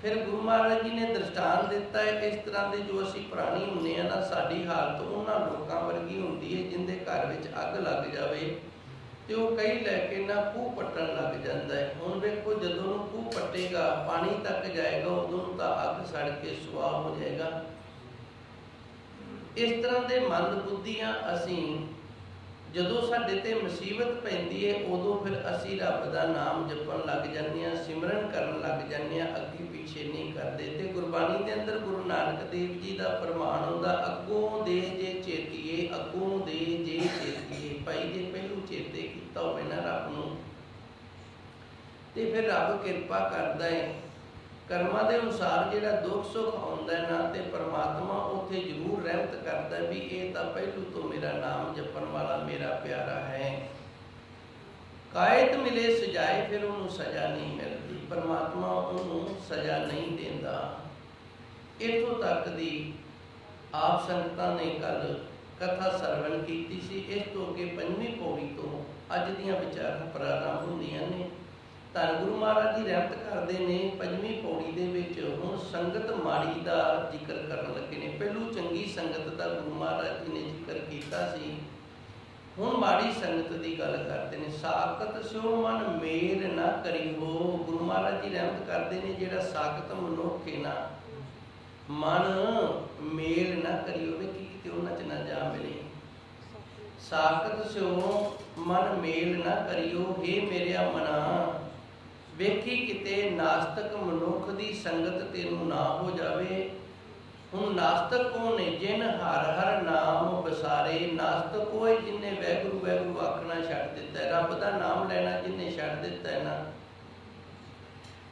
ਫਿਰ ਗੁਰੂ ਮਹਾਰਾਜ ਜੀ ਨੇ ਦ੍ਰਿਸ਼ਟਾਂਤ ਦਿੱਤਾ ਹੈ, ਇਸ ਤਰ੍ਹਾਂ ਦੇ ਜੋ ਅਸੀਂ ਪ੍ਰਾਣੀ ਹੁੰਦੇ ਹਾਂ ਨਾ, ਸਾਡੀ ਹਾਲਤ ਉਹਨਾਂ ਲੋਕਾਂ ਵਰਗੀ ਹੁੰਦੀ ਹੈ ਜਿਨ੍ਹਾਂ ਦੇ ਘਰ ਵਿੱਚ ਅੱਗ ਲੱਗ ਜਾਵੇ ਤੇ ਉਹ ਕਈ ਲੈ ਕੇ ਨਾ ਖੂਹ ਪੱਟਣ ਲੱਗ ਜਾਂਦਾ ਹੈ। ਹੁਣ ਵੇਖੋ, ਜਦੋਂ ਉਹਨੂੰ ਖੂਹ ਪੱਟੇਗਾ, ਪਾਣੀ ਤੱਕ ਜਾਏਗਾ, ਉਦੋਂ ਨੂੰ ਤਾਂ ਅੱਗ ਸੜ ਕੇ ਸੁਆਹ ਹੋ ਜਾਏਗਾ। ਇਸ ਤਰ੍ਹਾਂ ਦੇ ਮੰਦ ਬੁੱਧੀਆਂ ਅਸੀਂ, ਜਦੋਂ ਸਾਡੇ ਤੇ ਮੁਸੀਬਤ ਪੈਂਦੀ ਹੈ ਉਦੋਂ ਫਿਰ ਅਸੀਂ ਰੱਬ ਦਾ ਨਾਮ ਜਪਣ ਲੱਗ ਜਾਂਦੇ ਹਾਂ, ਸਿਮਰਨ ਕਰਨ ਲੱਗ ਜਾਂਦੇ ਹਾਂ, ਅੱਗੇ ਪਿੱਛੇ ਨਹੀਂ ਕਰਦੇ। ਤੇ ਗੁਰਬਾਣੀ ਦੇ ਅੰਦਰ ਗੁਰੂ ਨਾਨਕ ਦੇਵ ਜੀ ਦਾ ਫਰਮਾਨ ਹੁੰਦਾ, ਅੱਗੋਂ ਦੇ ਜੇ ਚੇਤੀਏ, ਅੱਗੋਂ ਦੇ ਜੇ ਚੇਤੀਏ। ਭਾਈ ਜੇ ਪਹਿਲੂ ਚੇਤੇ ਕੀਤਾ ਹੋਵੇ ਨਾ ਰੱਬ ਨੂੰ, ਤੇ ਫਿਰ ਰੱਬ ਕਿਰਪਾ ਕਰਦਾ ਹੈ। ਕਰਮਾਂ ਦੇ ਅਨੁਸਾਰ ਜਿਹੜਾ ਦੁੱਖ ਸੁੱਖ ਆਉਂਦਾ ਨਾ, ਤੇ ਪਰਮਾਤਮਾ ਉੱਥੇ ਜ਼ਰੂਰ ਰਹਿਮਤ ਕਰਦਾ ਵੀ ਇਹ ਤਾਂ ਪਹਿਲੂ ਤੋਂ ਮੇਰਾ ਨਾਮ ਜਪਣ ਵਾਲਾ ਮੇਰਾ ਪਿਆਰਾ ਹੈ। ਕਾਇਤ ਮਿਲੇ ਸਜਾਏ, ਫਿਰ ਉਹਨੂੰ ਸਜ਼ਾ ਨਹੀਂ ਮਿਲਦੀ, ਪਰਮਾਤਮਾ ਉਹਨੂੰ ਸਜ਼ਾ ਨਹੀਂ ਦਿੰਦਾ। ਇੱਥੋਂ ਤੱਕ ਦੀ ਆਪ ਸੰਗਤਾਂ ਨੇ ਕੱਲ ਕਥਾ ਸਰਵਣ ਕੀਤੀ ਸੀ। ਇਸ ਤੋਂ ਅੱਗੇ ਪੰਜਵੀਂ ਪੌੜੀ ਤੋਂ ਅੱਜ ਦੀਆਂ ਵਿਚਾਰਾਂ ਪ੍ਰਾਰੰਭ ਹੁੰਦੀਆਂ ਨੇ। ਧੰਨ ਗੁਰੂ ਮਹਾਰਾਜ ਜੀ ਰਹਿਮਤ ਕਰਦੇ ਨੇ ਪੰਜਵੀਂ ਪੌੜੀ ਦੇ ਵਿੱਚ ਹੁਣ ਸੰਗਤ ਮਾੜੀ ਦਾ ਜ਼ਿਕਰ ਕਰਨ ਲੱਗੇ ਨੇ। ਪਹਿਲੂ ਚੰਗੀ ਸੰਗਤ ਦਾ ਗੁਰੂ ਮਹਾਰਾਜ ਜੀ ਨੇ ਜ਼ਿਕਰ ਕੀਤਾ ਸੀ, ਹੁਣ ਮਾੜੀ ਸੰਗਤ ਦੀ ਗੱਲ ਕਰਦੇ ਨੇ। ਸਾਖਤ ਸਿਓ ਮਨ ਮੇਲ ਨਾ ਕਰਿਓ। ਗੁਰੂ ਮਹਾਰਾਜ ਜੀ ਰਹਿਮਤ ਕਰਦੇ ਨੇ ਜਿਹੜਾ ਸਾਖਤ ਮਨੁੱਖ ਹੈ ਨਾ, ਮਨ ਮੇਲ ਨਾ ਕਰਿਓ, ਵੇ ਕਿਤੇ ਉਹਨਾਂ 'ਚ ਨਾ ਜਾ ਮਿਲੇ। ਸਾਖਤ ਸਿਓ ਮਨ ਮੇਲ ਨਾ ਕਰਿਓ, ਹੇ ਮੇਰਿਆ ਮਨਾ, ਵੇਖੀ ਕਿਤੇ ਨਾਸਤਕ ਮਨੁੱਖ ਦੀ ਸੰਗਤ ਤੈਨੂੰ ਨਾ ਹੋ ਜਾਵੇ। ਹੁਣ ਨਾਸਤਕ ਕੌਣ ਨੇ? ਜਿਨ ਹਰ ਹਰ ਨਾਮ ਬਸਾਰੇ। ਨਾਸਤਕ ਉਹ ਹੈ ਜਿਹਨੇ ਵਾਹਿਗੁਰੂ ਵਾਹਿਗੁਰੂ ਆਖਣਾ ਛੱਡ ਦਿੱਤਾ ਹੈ, ਰੱਬ ਦਾ ਨਾਮ ਲੈਣਾ ਜਿਹਨੇ ਛੱਡ ਦਿੱਤਾ ਹੈ ਨਾ।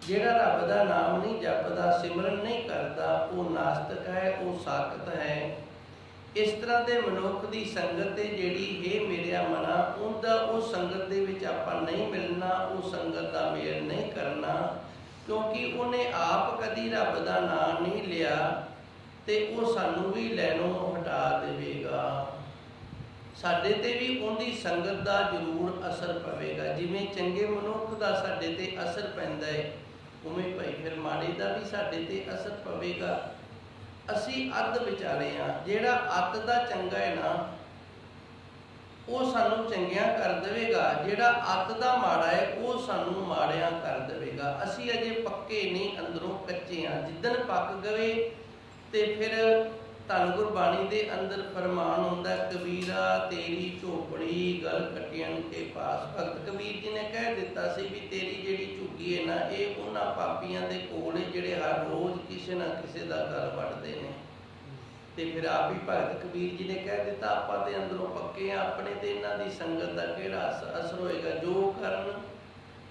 ਜਿਹੜਾ ਰੱਬ ਦਾ ਨਾਮ ਨਹੀਂ ਜਪਦਾ, ਸਿਮਰਨ ਨਹੀਂ ਕਰਦਾ, ਉਹ ਨਾਸਤਕ ਹੈ, ਉਹ ਸਾਖਤ ਹੈ। ਇਸ ਤਰ੍ਹਾਂ ਦੇ ਮਨੁੱਖ ਦੀ ਸੰਗਤ ਹੈ ਜਿਹੜੀ, ਹੇ ਮੇਰਿਆ ਮਨਾ, ਉਹਦਾ ਉਹ ਸੰਗਤ ਦੇ ਵਿੱਚ ਆਪਾਂ ਨਹੀਂ ਮਿਲਣਾ, ਉਹ ਸੰਗਤ ਦਾ ਮੇਲ ਨਹੀਂ ਕਰਨਾ, ਕਿਉਂਕਿ ਉਹਨੇ ਆਪ ਕਦੀ ਰੱਬ ਦਾ ਨਾਮ ਨਹੀਂ ਲਿਆ ਤੇ ਉਹ ਸਾਨੂੰ ਵੀ ਲੈਣੋਂ ਹਟਾ ਦੇਵੇਗਾ। ਸਾਡੇ ਤੇ ਵੀ ਉਹਦੀ ਸੰਗਤ ਦਾ ਜ਼ਰੂਰ ਅਸਰ ਪਵੇਗਾ। ਜਿਵੇਂ ਚੰਗੇ ਮਨੁੱਖ ਦਾ ਸਾਡੇ ਤੇ ਅਸਰ ਪੈਂਦਾ ਹੈ, ਉਵੇਂ ਭਾਈ ਫਿਰ ਮਾੜੇ ਦਾ ਵੀ ਸਾਡੇ ਤੇ ਅਸਰ ਪਵੇਗਾ। ਅਸੀਂ ਅੱਧ ਵਿਚਾਲੇ ਹਾਂ। ਜਿਹੜਾ ਅੱਤ ਦਾ ਚੰਗਾ ਹੈ ਨਾ, ਉਹ ਸਾਨੂੰ ਚੰਗਿਆਂ ਕਰ ਦੇਵੇਗਾ, ਜਿਹੜਾ ਅੱਤ ਦਾ ਮਾੜਾ ਹੈ ਉਹ ਸਾਨੂੰ ਮਾੜਿਆਂ ਕਰ ਦੇਵੇਗਾ। ਅਸੀਂ ਅਜੇ ਪੱਕੇ ਨਹੀਂ, ਅੰਦਰੋਂ ਕੱਚੇ ਹਾਂ। ਜਿੱਦਣ ਪੱਕ ਗਏ ਤੇ ਫਿਰ ਧੰਨ ਗੁਰਬਾਣੀ ਦੇ ਅੰਦਰ ਫਰਮਾਨ ਹੁੰਦਾ, ਕਬੀਰਾ ਤੇਰੀ ਝੋਪੜੀ ਗਲ ਕੱਟਿਆਂ ਕੇ ਪਾਸ। ਭਗਤ ਕਬੀਰ ਜੀ ਨੇ ਕਹਿ ਦਿੱਤਾ ਸੀ ਵੀ ਤੇਰੀ ਜਿਹੜੀ ਝੁੱਗੀ ਹੈ ਨਾ, ਇਹ ਉਹਨਾਂ ਪਾਪੀਆਂ ਦੇ ਕੋਲ ਹੈ ਜਿਹੜੇ ਹਰ ਰੋਜ਼ ਕਿਸੇ ਨਾ ਕਿਸੇ ਦਾ ਗਲ ਵੱਢਦੇ ਨੇ। ਤੇ ਫਿਰ ਆਪ ਹੀ ਭਗਤ ਕਬੀਰ ਜੀ ਨੇ ਕਹਿ ਦਿੱਤਾ, ਆਪਾਂ ਤੇ ਅੰਦਰੋਂ ਪੱਕੇ ਆ, ਆਪਣੇ ਤੇ ਇਹਨਾਂ ਦੀ ਸੰਗਤ ਦਾ ਕਿਹੜਾ ਅਸਰ ਹੋਏਗਾ। ਜੋ ਕਰਨ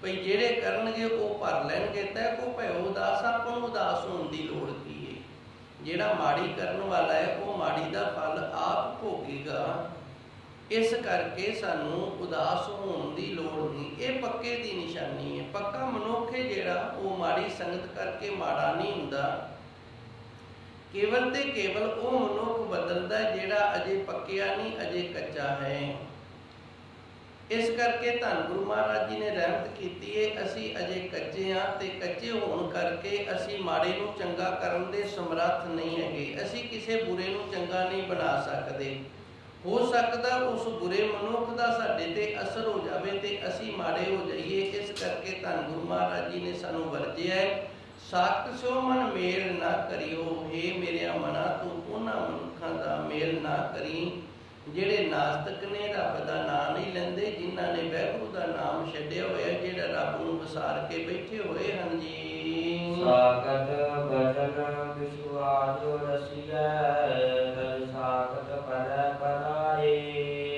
ਭਈ ਜਿਹੜੇ ਕਰਨਗੇ ਉਹ ਭਰ ਲੈਣਗੇ, ਤੈ ਕੋ ਭਇਓ ਉਦਾਸ। ਆਪਾਂ ਨੂੰ ਉਦਾਸ ਹੋਣ ਦੀ ਲੋੜ ਕੀ ਹੈ? ਜਿਹੜਾ ਮਾੜੀ ਕਰਨ ਵਾਲਾ ਹੈ ਉਹ ਮਾੜੀ ਦਾ ਫਲ ਆਪ ਭੋਗੇਗਾ। ਇਸ ਕਰਕੇ ਸਾਨੂੰ ਉਦਾਸ ਹੋਣ ਦੀ ਲੋੜ ਨਹੀਂ। ਇਹ ਪੱਕੇ ਦੀ ਨਿਸ਼ਾਨੀ ਹੈ। ਪੱਕਾ ਮਨੁੱਖ ਹੈ ਜਿਹੜਾ, ਉਹ ਮਾੜੀ ਸੰਗਤ ਕਰਕੇ ਮਾੜਾ ਨਹੀਂ ਹੁੰਦਾ, ਕੇਵਲ ਤੇ ਕੇਵਲ ਉਹ ਮਨੁੱਖ ਬਦਲਦਾ ਜਿਹੜਾ ਅਜੇ ਪੱਕਿਆ ਨਹੀਂ, ਅਜੇ ਕੱਚਾ ਹੈ। ਇਸ ਕਰਕੇ ਧੰਨ ਗੁਰੂ ਮਹਾਰਾਜ ਜੀ ਨੇ ਰਹਿਮਤ ਕੀਤੀ ਏ, ਅਸੀਂ ਅਜੇ ਕੱਚੇ ਹਾਂ ਤੇ ਕੱਚੇ ਹੋਣ ਕਰਕੇ ਅਸੀਂ ਮਾੜੇ ਨੂੰ ਚੰਗਾ ਕਰਨ ਦੇ ਸਮਰੱਥ ਨਹੀਂ ਹੈਗੇ। ਅਸੀਂ ਕਿਸੇ ਬੁਰੇ ਨੂੰ ਚੰਗਾ ਨਹੀਂ ਬਣਾ ਸਕਦੇ। ਹੋ ਸਕਦਾ ਉਸ ਬੁਰੇ ਮਨੁੱਖ ਦਾ ਸਾਡੇ ਤੇ ਅਸਰ ਹੋ ਜਾਵੇ ਤੇ ਅਸੀਂ ਮਾੜੇ ਹੋ ਜਾਈਏ। ਇਸ ਕਰਕੇ ਧੰਨ ਗੁਰੂ ਮਹਾਰਾਜ ਜੀ ਨੇ ਸਾਨੂੰ ਵਰਜਿਆ ਹੈ, ਸਾਖਤ ਸਿਓ ਮਨ ਮੇਲ ਨਾ ਕਰਿਓ। ਹੇ ਮੇਰਿਆ ਮਨਾ, ਤੂੰ ਉਹਨਾਂ ਮਨੁੱਖਾਂ ਦਾ ਮੇਲ ਨਾ ਕਰੀ ਜਿਹੜੇ ਨਾਸਤਕ ਨੇ, ਰੱਬ ਦਾ ਨਾਮ ਨਹੀਂ ਲੈਂਦੇ, ਜਿਨ੍ਹਾਂ ਨੇ ਵਾਹਿਗੁਰੂ ਦਾ ਨਾਮ ਛੱਡਿਆ ਹੋਇਆ, ਜਿਹੜਾ ਰੱਬ ਨੂੰ ਵਿਸਾਰ ਕੇ ਬੈਠੇ ਹੋਏ ਹਨ ਜੀ। ਸਾਖਤ ਬਚਨ ਵਿਸ਼ਵਾਸ ਰਸੀਐ, ਤਜ ਸਾਖਤ ਪਰੈ ਪਰਾਏ।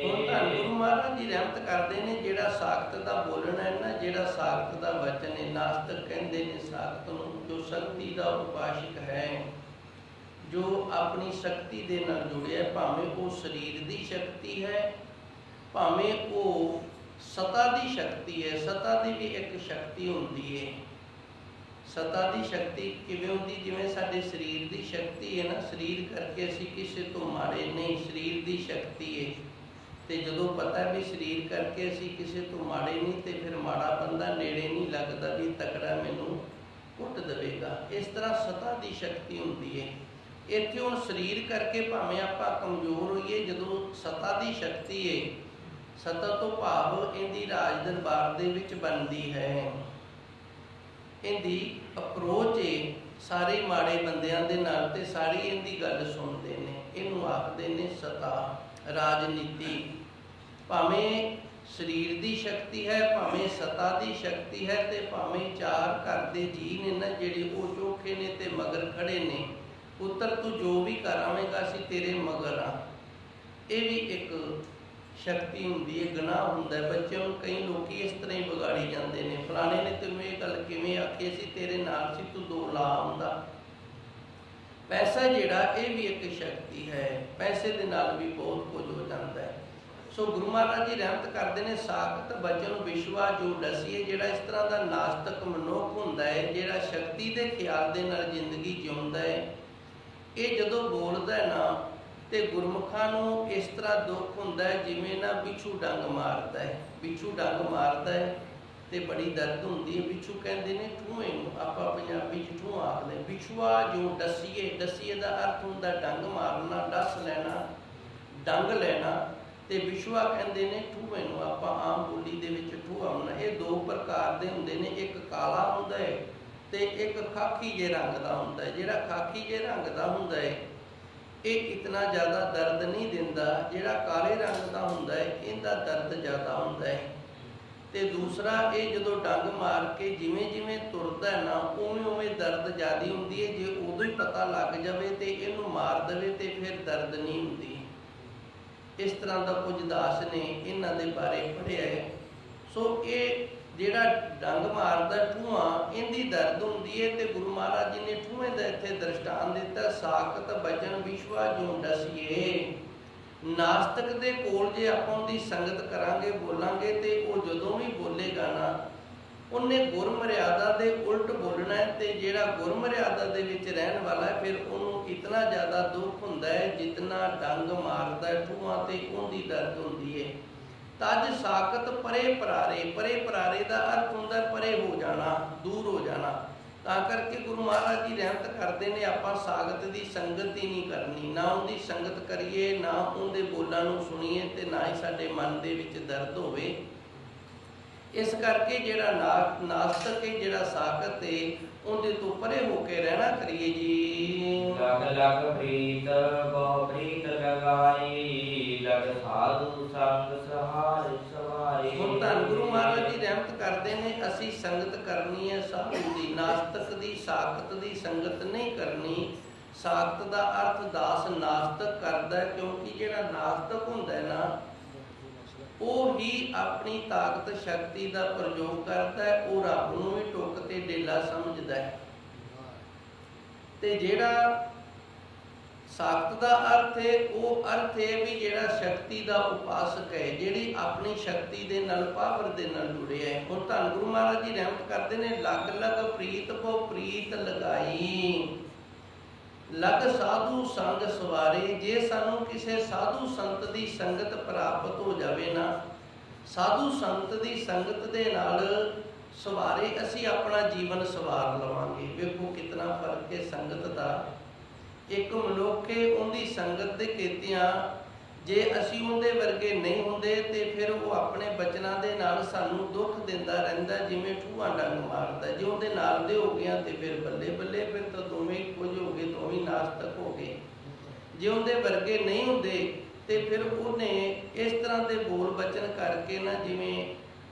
ਹੁਣ ਧੰਨ ਗੁਰੂ ਮਹਾਰਾਜ ਜੀ ਰਹਿਮਤ ਕਰਦੇ ਨੇ, ਜਿਹੜਾ ਸਾਖਤ ਦਾ ਬੋਲਣਾ ਹੈ ਨਾ, ਜਿਹੜਾ ਸਾਖਤ ਦਾ ਵਚਨ ਹੈ, ਨਾਸਤਕ ਕਹਿੰਦੇ ਨੇ ਸਾਖਤ ਨੂੰ, ਜੋ ਸ਼ਕਤੀ ਦਾ ਉਪਾਸ਼ਕ ਹੈ, ਜੋ ਆਪਣੀ ਸ਼ਕਤੀ ਦੇ ਨਾਲ ਜੁੜਿਆ, ਭਾਵੇਂ ਉਹ ਸਰੀਰ ਦੀ ਸ਼ਕਤੀ ਹੈ, ਭਾਵੇਂ ਉਹ ਸਤਾ ਦੀ ਸ਼ਕਤੀ ਹੈ। ਸਤਾ ਦੀ ਵੀ ਇੱਕ ਸ਼ਕਤੀ ਹੁੰਦੀ ਹੈ। ਸਤਾ ਦੀ ਸ਼ਕਤੀ ਕਿਵੇਂ ਹੁੰਦੀ? ਜਿਵੇਂ ਸਾਡੇ ਸਰੀਰ ਦੀ ਸ਼ਕਤੀ ਹੈ ਨਾ, ਸਰੀਰ ਕਰਕੇ ਅਸੀਂ ਕਿਸੇ ਤੋਂ ਮਾੜੇ ਨਹੀਂ, ਸਰੀਰ ਦੀ ਸ਼ਕਤੀ ਹੈ। ਤੇ ਜਦੋਂ ਪਤਾ ਵੀ ਸਰੀਰ ਕਰਕੇ ਅਸੀਂ ਕਿਸੇ ਤੋਂ ਮਾੜੇ ਨਹੀਂ, ਤੇ ਫਿਰ ਮਾੜਾ ਬੰਦਾ ਨੇੜੇ ਨਹੀਂ ਲੱਗਦਾ ਵੀ ਤਕੜਾ ਮੈਨੂੰ ਕੁੱਟ ਦੇਵੇਗਾ। ਇਸ ਤਰ੍ਹਾਂ ਸਤਾ ਦੀ ਸ਼ਕਤੀ ਹੁੰਦੀ ਹੈ। ਇੱਥੇ ਹੁਣ ਸਰੀਰ ਕਰਕੇ ਭਾਵੇਂ ਆਪਾਂ ਕਮਜ਼ੋਰ ਹੋਈਏ, ਜਦੋਂ ਸਤਾ ਦੀ ਸ਼ਕਤੀ ਹੈ, ਸਤਾ ਤੋਂ ਭਾਵ ਇਹਦੀ ਰਾਜ ਦਰਬਾਰ ਦੇ ਵਿੱਚ ਬਣਦੀ ਹੈ, ਇਹਦੀ ਅਪਰੋਚ ਹੈ ਸਾਰੇ ਮਾੜੇ ਬੰਦਿਆਂ ਦੇ ਨਾਲ, ਤੇ ਸਾਰੀ ਇਹਦੀ ਗੱਲ ਸੁਣਦੇ ਨੇ। ਇਹਨੂੰ ਆਖਦੇ ਨੇ ਸਤਾ, ਰਾਜਨੀਤੀ। ਭਾਵੇਂ ਸਰੀਰ ਦੀ ਸ਼ਕਤੀ ਹੈ, ਭਾਵੇਂ ਸਤਾ ਦੀ ਸ਼ਕਤੀ ਹੈ, ਤੇ ਭਾਵੇਂ ਚਾਰ ਘਰ ਦੇ ਜੀਅ ਨੇ ਨਾ ਜਿਹੜੇ, ਉਹ ਚੋਖੇ ਨੇ ਤੇ ਮਗਰ ਖੜੇ ਨੇ, ਪੁੱਤਰ ਤੂੰ ਜੋ ਵੀ ਕਰ ਆਵੇਂਗਾ ਅਸੀਂ ਤੇਰੇ ਮਗਰ ਆ। ਇਹ ਵੀ ਇੱਕ ਸ਼ਕਤੀ ਹੁੰਦੀ ਹੈ। ਗੁਨਾਹ ਹੁੰਦਾ ਹੈ। ਬੱਚਿਆਂ ਨੂੰ ਕਈ ਲੋਕੀ ਇਸ ਤਰ੍ਹਾਂ ਹੀ ਵਿਗਾੜੀ ਜਾਂਦੇ ਨੇ, ਫਲਾਣੇ ਨੇ ਤੈਨੂੰ ਇਹ ਗੱਲ ਕਿਵੇਂ ਆਖੀ ਸੀ, ਤੇਰੇ ਨਾਲ ਸੀ, ਤੂੰ ਦੋ ਲਾ ਆਉਂਦਾ। ਪੈਸਾ ਜਿਹੜਾ, ਇਹ ਵੀ ਇੱਕ ਸ਼ਕਤੀ ਹੈ। ਪੈਸੇ ਦੇ ਨਾਲ ਵੀ ਬਹੁਤ ਕੁਝ ਹੋ ਜਾਂਦਾ ਹੈ। ਸੋ ਗੁਰੂ ਮਹਾਰਾਜ ਜੀ ਰਹਿਮਤ ਕਰਦੇ ਨੇ, ਸਾਖਤ ਬਚਨ ਵਿਸ਼ਵਾ ਜੋ ਡਸੀਏ। ਜਿਹੜਾ ਇਸ ਤਰ੍ਹਾਂ ਦਾ ਨਾਸਤਕ ਮਨੁੱਖ ਹੁੰਦਾ ਹੈ, ਜਿਹੜਾ ਸ਼ਕਤੀ ਦੇ ਖਿਆਲ ਦੇ ਨਾਲ ਜ਼ਿੰਦਗੀ ਜਿਉਂਦਾ ਹੈ, ਇਹ ਜਦੋਂ ਬੋਲਦਾ ਹੈ ਨਾ, ਤੇ ਗੁਰਮੁਖਾਂ ਨੂੰ ਇਸ ਤਰ੍ਹਾਂ ਦੁੱਖ ਹੁੰਦਾ ਹੈ ਜਿਵੇਂ ਨਾ ਬਿੱਛੂ ਡੰਗ ਮਾਰਦਾ ਹੈ। ਬਿੱਛੂ ਡੰਗ ਮਾਰਦਾ ਹੈ ਤੇ ਬੜੀ ਦਰਦ ਹੁੰਦੀ ਹੈ। ਬਿੱਛੂ ਕਹਿੰਦੇ ਨੇ ਠੂਏ ਨੂੰ, ਆਪਾਂ ਪੰਜਾਬੀ 'ਚ ਠੂਹ ਆਖਦੇ। ਬਿਛੂਆ ਜੋ ਡਸੀਏ, ਡਸੀਏ ਦਾ ਅਰਥ ਹੁੰਦਾ ਡੰਗ ਮਾਰਨਾ, ਡਸ ਲੈਣਾ, ਡੰਗ ਲੈਣਾ। ਤੇ ਬਿਛੂਆ ਕਹਿੰਦੇ ਨੇ ਠੂਏ ਨੂੰ, ਆਪਾਂ ਆਮ ਬੋਲੀ ਦੇ ਵਿੱਚ ਠੂਆ ਹੋਣਾ। ਇਹ ਦੋ ਪ੍ਰਕਾਰ ਦੇ ਹੁੰਦੇ ਨੇ, ਇੱਕ ਕਾਲਾ ਹੁੰਦਾ ਹੈ ਤੇ ਇੱਕ ਖਾਕੀ ਜੇ ਰੰਗ ਦਾ ਹੁੰਦਾ ਹੈ। ਜਿਹੜਾ ਖਾਕੀ ਜੇ ਰੰਗ ਦਾ ਹੁੰਦਾ ਹੈ, ਇਹ ਇਤਨਾ ਜ਼ਿਆਦਾ ਦਰਦ ਨਹੀਂ ਦਿੰਦਾ। ਜਿਹੜਾ ਕਾਲੇ ਰੰਗ ਦਾ ਹੁੰਦਾ ਹੈ, ਇਹਦਾ ਦਰਦ ਜ਼ਿਆਦਾ ਹੁੰਦਾ ਹੈ। ਤੇ ਦੂਸਰਾ, ਇਹ ਜਦੋਂ ਡੰਗ ਮਾਰ ਕੇ ਜਿਵੇਂ ਜਿਵੇਂ ਤੁਰਦਾ ਹੈ ਨਾ, ਉਵੇਂ ਉਵੇਂ ਦਰਦ ਜ਼ਿਆਦਾ ਹੁੰਦੀ ਹੈ। ਜੇ ਉਦੋਂ ਹੀ ਪਤਾ ਲੱਗ ਜਾਵੇ ਤੇ ਇਹਨੂੰ ਮਾਰ ਦੇਵੇ ਤੇ ਫਿਰ ਦਰਦ ਨਹੀਂ ਹੁੰਦੀ। ਇਸ ਤਰ੍ਹਾਂ ਦਾ ਕੁਝ ਦਾਸ ਨੇ ਇਹਨਾਂ ਦੇ ਬਾਰੇ ਪੜ੍ਹਿਆ ਹੈ। ਸੋ ਇਹ ਜਿਹੜਾ ਡੰਗ ਮਾਰਦਾ ਠੂਆਂ, ਇਹਦੀ ਦਰਦ ਹੁੰਦੀ ਹੈ। ਤੇ ਗੁਰੂ ਮਹਾਰਾਜ ਜੀ ਨੇ ਠੂਏ ਦਾ ਇੱਥੇ ਦ੍ਰਿਸ਼ਟਾਂਤ ਦਿੱਤਾ, ਸਾਖਤ ਬਚਨ ਵਿਸ਼ਵਾ ਜੋ ਡਸੀਏ। ਨਾਸਤਕ ਦੇ ਕੋਲ ਜੇ ਆਪਾਂ ਉਹਦੀ ਸੰਗਤ ਕਰਾਂਗੇ, ਬੋਲਾਂਗੇ, ਤੇ ਉਹ ਜਦੋਂ ਵੀ ਬੋਲੇਗਾ ਨਾ, ਉਹਨੇ ਗੁਰਮਰਿਆਦਾ ਦੇ ਉਲਟ ਬੋਲਣਾ ਹੈ। ਤੇ ਜਿਹੜਾ ਗੁਰਮਰਿਆਦਾ ਦੇ ਵਿੱਚ ਰਹਿਣ ਵਾਲਾ ਹੈ, ਫਿਰ ਉਹਨੂੰ ਇਤਨਾ ਜ਼ਿਆਦਾ ਦੁੱਖ ਹੁੰਦਾ ਹੈ ਜਿਤਨਾ ਡੰਗ ਮਾਰਦਾ ਠੂਆਂ ਤੇ ਉਹਦੀ ਦਰਦ ਹੁੰਦੀ ਹੈ। ਤਜ ਸਾਖਤ ਪਰੇ ਪਰਾਰੇ। ਪਰੇ ਪਰਾਰੇ ਦਾ ਅਰਥ ਹੁੰਦਾ ਪਰੇ ਹੋ ਜਾਣਾ, ਦੂਰ ਹੋ ਜਾਣਾ। ਤਾਂ ਕਰਕੇ ਗੁਰੂ ਮਹਾਰਾਜ ਜੀ ਰਹਿਮਤ ਕਰਦੇ ਨੇ, ਆਪਾਂ ਸਾਖਤ ਦੀ ਸੰਗਤ ਹੀ ਨਹੀਂ ਕਰਨੀ, ਨਾ ਉਹਦੀ ਸੰਗਤ ਕਰੀਏ, ਨਾ ਉਹਦੇ ਬੋਲਾਂ ਨੂੰ ਸੁਣੀਏ, ਤੇ ਨਾ ਹੀ ਸਾਡੇ ਮਨ ਦੇ ਵਿੱਚ ਦਰਦ ਹੋਵੇ। ਇਸ ਕਰਕੇ ਜਿਹੜਾ ਨਾਸਤਕ ਹੈ, ਜਿਹੜਾ ਸਾਖਤ ਹੈ, ਉਹਦੇ ਤੋਂ ਪਰੇ ਹੋ ਕੇ ਰਹਿਣਾ ਕਰੀਏ ਜੀ। ਲਗ ਲਗ ਪ੍ਰੀਤ ਬਹੁ ਪ੍ਰੀਤ ਲਗਾਈ, ਲਗ ਸਾਧੂ ਸੰਗ ਸਹਾਰ ਸਵਾਰੀ। ਹੁਣ ਧੰਨ ਗੁਰੂ ਮਹਾਰਾਜ ਜੀ ਰਹਿਮਤ ਕਰਦੇ ਨੇ, ਅਸੀਂ ਸੰਗਤ ਕਰਨੀ ਹੈ ਸਾਧੂ ਦੀ, ਨਾਸਤਕ ਦੀ, ਸਾਖਤ ਦੀ ਸੰਗਤ ਨਹੀਂ ਕਰਨੀ। ਸਾਖਤ ਦਾ ਅਰਥ ਦਾਸ ਨਾਸਤਕ ਕਰਦਾ ਹੈ, ਕਿਉਂਕਿ ਜਿਹੜਾ ਨਾਸਤਕ ਹੁੰਦਾ ਹੈ ਨਾ, ਉਹ ਹੀ ਆਪਣੀ ਤਾਕਤ ਸ਼ਕਤੀ ਦਾ ਪ੍ਰਯੋਗ ਕਰਦਾ ਹੈ। ਉਹ ਰੱਬ ਨੂੰ ਵੀ ਟੁੱਕ ਤੇ ਡੇਲਾ ਸਮਝਦਾ ਹੈ। ਤੇ ਜਿਹੜਾ ਸਾਖਤ ਦਾ ਅਰਥ ਹੈ, ਉਹ ਅਰਥ ਹੈ ਵੀ ਜਿਹੜਾ ਸ਼ਕਤੀ ਦਾ ਉਪਾਸਕ ਹੈ, ਜਿਹੜੀ ਆਪਣੀ ਸ਼ਕਤੀ ਦੇ ਨਾਲ, ਪਾਵਰ ਦੇ ਨਾਲ ਜੁੜਿਆ ਹੈ। ਹੁਣ ਧੰਨ ਗੁਰੂ ਮਹਾਰਾਜ ਜੀ ਰਹਿਮਤ ਕਰਦੇ ਨੇ, ਲਗ ਲਗ ਪ੍ਰੀਤ ਬਹੁ ਪ੍ਰੀਤ ਲਗਾਈ। ਲਗ ਸਾਧੂ ਸੰਗ ਸਵਾਰੇ। ਜੇ ਸਾਨੂੰ ਕਿਸੇ ਸਾਧੂ ਸੰਤ ਦੀ ਸੰਗਤ ਪ੍ਰਾਪਤ ਹੋ ਜਾਵੇ ਨਾ, ਸਾਧੂ ਸੰਤ ਦੀ ਸੰਗਤ ਦੇ ਨਾਲ ਸਵਾਰੇ ਅਸੀਂ ਆਪਣਾ ਜੀਵਨ ਸਵਾਰ ਲਵਾਂਗੇ। ਵੇਖੋ ਕਿਤਨਾ ਫਰਕ ਹੈ ਸੰਗਤ ਦਾ। ਇੱਕ ਮਨੁੱਖ ਉਹਦੀ ਸੰਗਤ ਦੇ ਕੀਤਿਆਂ ਜੇ ਅਸੀਂ ਉਹਦੇ ਵਰਗੇ ਨਹੀਂ ਹੁੰਦੇ ਤੇ ਫਿਰ ਉਹ ਆਪਣੇ ਬਚਨਾਂ ਦੇ ਨਾਲ ਸਾਨੂੰ ਦੁੱਖ ਦਿੰਦਾ ਰਹਿੰਦਾ, ਜਿਵੇਂ ਠੂਹਾ ਡੰਗ ਮਾਰਦਾ। ਜੇ ਉਹਦੇ ਨਾਲ ਦੇ ਹੋ ਗਿਆ ਤੇ ਫਿਰ ਬੱਲੇ ਬੱਲੇ, ਫਿਰ ਤਾਂ ਦੋਵੇਂ ਕੁਝ ਹੋ ਗਏ, ਦੋਵੇਂ ਨਾਸਤਕ ਹੋ ਗਏ। ਜੇ ਉਹਦੇ ਵਰਗੇ ਨਹੀਂ ਹੁੰਦੇ ਤੇ ਫਿਰ ਉਹਨੇ ਇਸ ਤਰ੍ਹਾਂ ਦੇ ਬੋਲ ਬਚਨ ਕਰਕੇ ਨਾ ਜਿਵੇਂ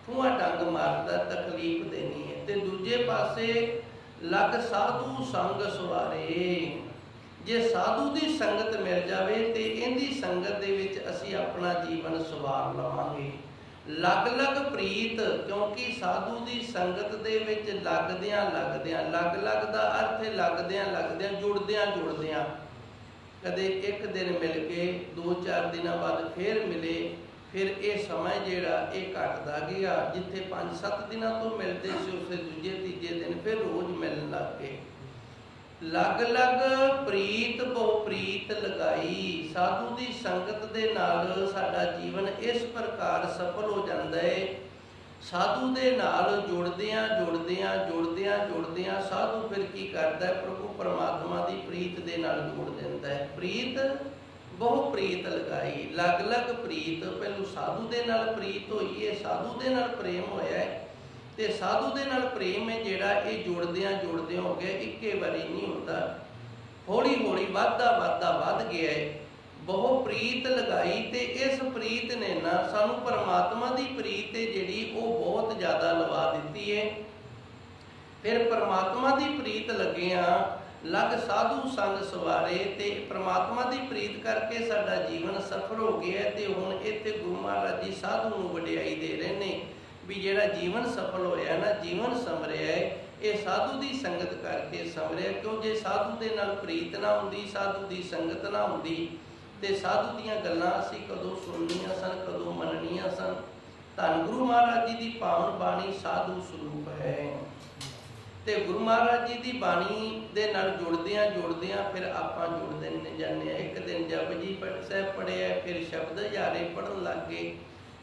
ਠੂਹਾ ਡੰਗ ਮਾਰਦਾ ਤਕਲੀਫ ਦੇਣੀ ਹੈ। ਤੇ ਦੂਜੇ ਪਾਸੇ ਲਗ ਸਾਧੂ ਸੰਗ ਸਵਾਰੇ। ਜੇ ਸਾਧੂ ਦੀ ਸੰਗਤ ਮਿਲ ਜਾਵੇ ਤੇ ਇਹਦੀ ਸੰਗਤ ਦੇ ਵਿੱਚ ਅਸੀਂ ਆਪਣਾ ਜੀਵਨ ਸਵਾਰ ਲਵਾਂਗੇ। ਲਗ ਲਗ ਪ੍ਰੀਤ, ਕਿਉਂਕਿ ਸਾਧੂ ਦੀ ਸੰਗਤ ਦੇ ਵਿੱਚ ਲੱਗਦਿਆਂ ਲੱਗਦਿਆਂ, ਲਗ ਲਗ ਦਾ ਅਰਥ ਹੈ ਲੱਗਦਿਆਂ ਲੱਗਦਿਆਂ, ਜੁੜਦਿਆਂ ਜੁੜਦਿਆਂ। ਕਦੇ ਇੱਕ ਦਿਨ ਮਿਲ ਕੇ 2-4 ਦਿਨਾਂ ਬਾਅਦ ਫਿਰ ਮਿਲੇ, ਫਿਰ ਇਹ ਸਮਾਂ ਜਿਹੜਾ ਇਹ ਘਟਦਾ ਗਿਆ। ਜਿੱਥੇ 5-7 ਦਿਨਾਂ ਤੋਂ ਮਿਲਦੇ ਸੀ ਉਸੇ ਦੂਜੇ ਤੀਜੇ ਦਿਨ ਫਿਰ ਰੋਜ਼ ਮਿਲਣ ਲੱਗ ਗਏ। ਲਗ ਲਗ ਪ੍ਰੀਤ ਬਹੁ ਪ੍ਰੀਤ ਲਗਾਈ। ਸਾਧੂ ਦੀ ਸੰਗਤ ਦੇ ਨਾਲ ਸਾਡਾ ਜੀਵਨ ਇਸ ਪ੍ਰਕਾਰ ਸਫਲ ਹੋ ਜਾਂਦਾ ਹੈ। ਸਾਧੂ ਦੇ ਨਾਲ ਜੁੜਦਿਆਂ ਜੁੜਦਿਆਂ ਜੁੜਦਿਆਂ ਜੁੜਦਿਆਂ ਸਾਧੂ ਫਿਰ ਕੀ ਕਰਦਾ ਹੈ, ਪ੍ਰਭੂ ਪਰਮਾਤਮਾ ਦੀ ਪ੍ਰੀਤ ਦੇ ਨਾਲ ਜੋੜ ਦਿੰਦਾ ਹੈ। ਪ੍ਰੀਤ ਬਹੁ ਪ੍ਰੀਤ ਲਗਾਈ। ਲਗ ਲਗ ਪ੍ਰੀਤ, ਪਹਿਲੂ ਸਾਧੂ ਦੇ ਨਾਲ ਪ੍ਰੀਤ ਹੋਈ ਹੈ, ਸਾਧੂ ਦੇ ਨਾਲ ਪ੍ਰੇਮ ਹੋਇਆ ਹੈ ਤੇ ਸਾਧੂ ਦੇ ਨਾਲ ਪ੍ਰੇਮ ਹੈ ਜਿਹੜਾ ਇਹ ਜੁੜਦਿਆਂ ਜੁੜਦਿਆਂ ਹੋ ਗਿਆ, ਇੱਕੇ ਵਾਰੀ ਨਹੀਂ ਹੁੰਦਾ, ਹੌਲੀ ਹੌਲੀ ਵੱਧਦਾ ਵੱਧਦਾ ਵੱਧ ਗਿਆ ਹੈ। ਬਹੁ ਪ੍ਰੀਤ ਲਗਾਈ ਤੇ ਇਸ ਪ੍ਰੀਤ ਨੇ ਨਾ ਸਾਨੂੰ ਪਰਮਾਤਮਾ ਦੀ ਪ੍ਰੀਤ ਹੈ ਜਿਹੜੀ ਉਹ ਬਹੁਤ ਜ਼ਿਆਦਾ ਲਵਾ ਦਿੱਤੀ ਹੈ। ਫਿਰ ਪਰਮਾਤਮਾ ਦੀ ਪ੍ਰੀਤ ਲੱਗਿਆਂ ਲਗ ਸਾਧੂ ਸੰਗ ਸਵਾਰੇ ਤੇ ਪਰਮਾਤਮਾ ਦੀ ਪ੍ਰੀਤ ਕਰਕੇ ਸਾਡਾ ਜੀਵਨ ਸਫਲ ਹੋ ਗਿਆ। ਤੇ ਹੁਣ ਇੱਥੇ ਗੁਰੂ ਮਹਾਰਾਜ ਜੀ ਸਾਧੂ ਨੂੰ ਵਡਿਆਈ ਦੇ ਰਹੇ ਨੇ ਵੀ ਜਿਹੜਾ ਜੀਵਨ ਸਫਲ ਹੋਇਆ ਨਾ, ਜੀਵਨ ਸੰਵਰਿਆ ਹੈ, ਇਹ ਸਾਧੂ ਦੀ ਸੰਗਤ ਕਰਕੇ ਸੰਵਰਿਆ। ਕਿਉਂ ਜੇ ਸਾਧੂ ਦੇ ਨਾਲ ਪ੍ਰੀਤ ਨਾ ਹੁੰਦੀ, ਸਾਧੂ ਦੀ ਸੰਗਤ ਨਾ ਹੁੰਦੀ ਤੇ ਸਾਧੂ ਦੀਆਂ ਗੱਲਾਂ ਅਸੀਂ ਕਦੋਂ ਸੁਣਨੀਆਂ ਸਨ, ਕਦੋਂ ਮੰਨਣੀਆਂ ਸਨ। ਧੰਨ ਗੁਰੂ ਮਹਾਰਾਜ ਜੀ ਦੀ ਪਾਵਨ ਬਾਣੀ ਸਾਧੂ ਸਰੂਪ ਹੈ। ਤੇ ਗੁਰੂ ਮਹਾਰਾਜ ਜੀ ਦੀ ਬਾਣੀ ਦੇ ਨਾਲ ਜੁੜਦਿਆਂ ਜੁੜਦਿਆਂ ਫਿਰ ਆਪਾਂ ਜੁੜਦੇ ਜਾਂਦੇ ਹਾਂ। ਇੱਕ ਦਿਨ ਜਪਜੀ ਸਾਹਿਬ ਪੜ੍ਹਿਆ, ਫਿਰ ਸ਼ਬਦ ਹਜ਼ਾਰੇ ਪੜ੍ਹਨ ਲੱਗ ਗਏ,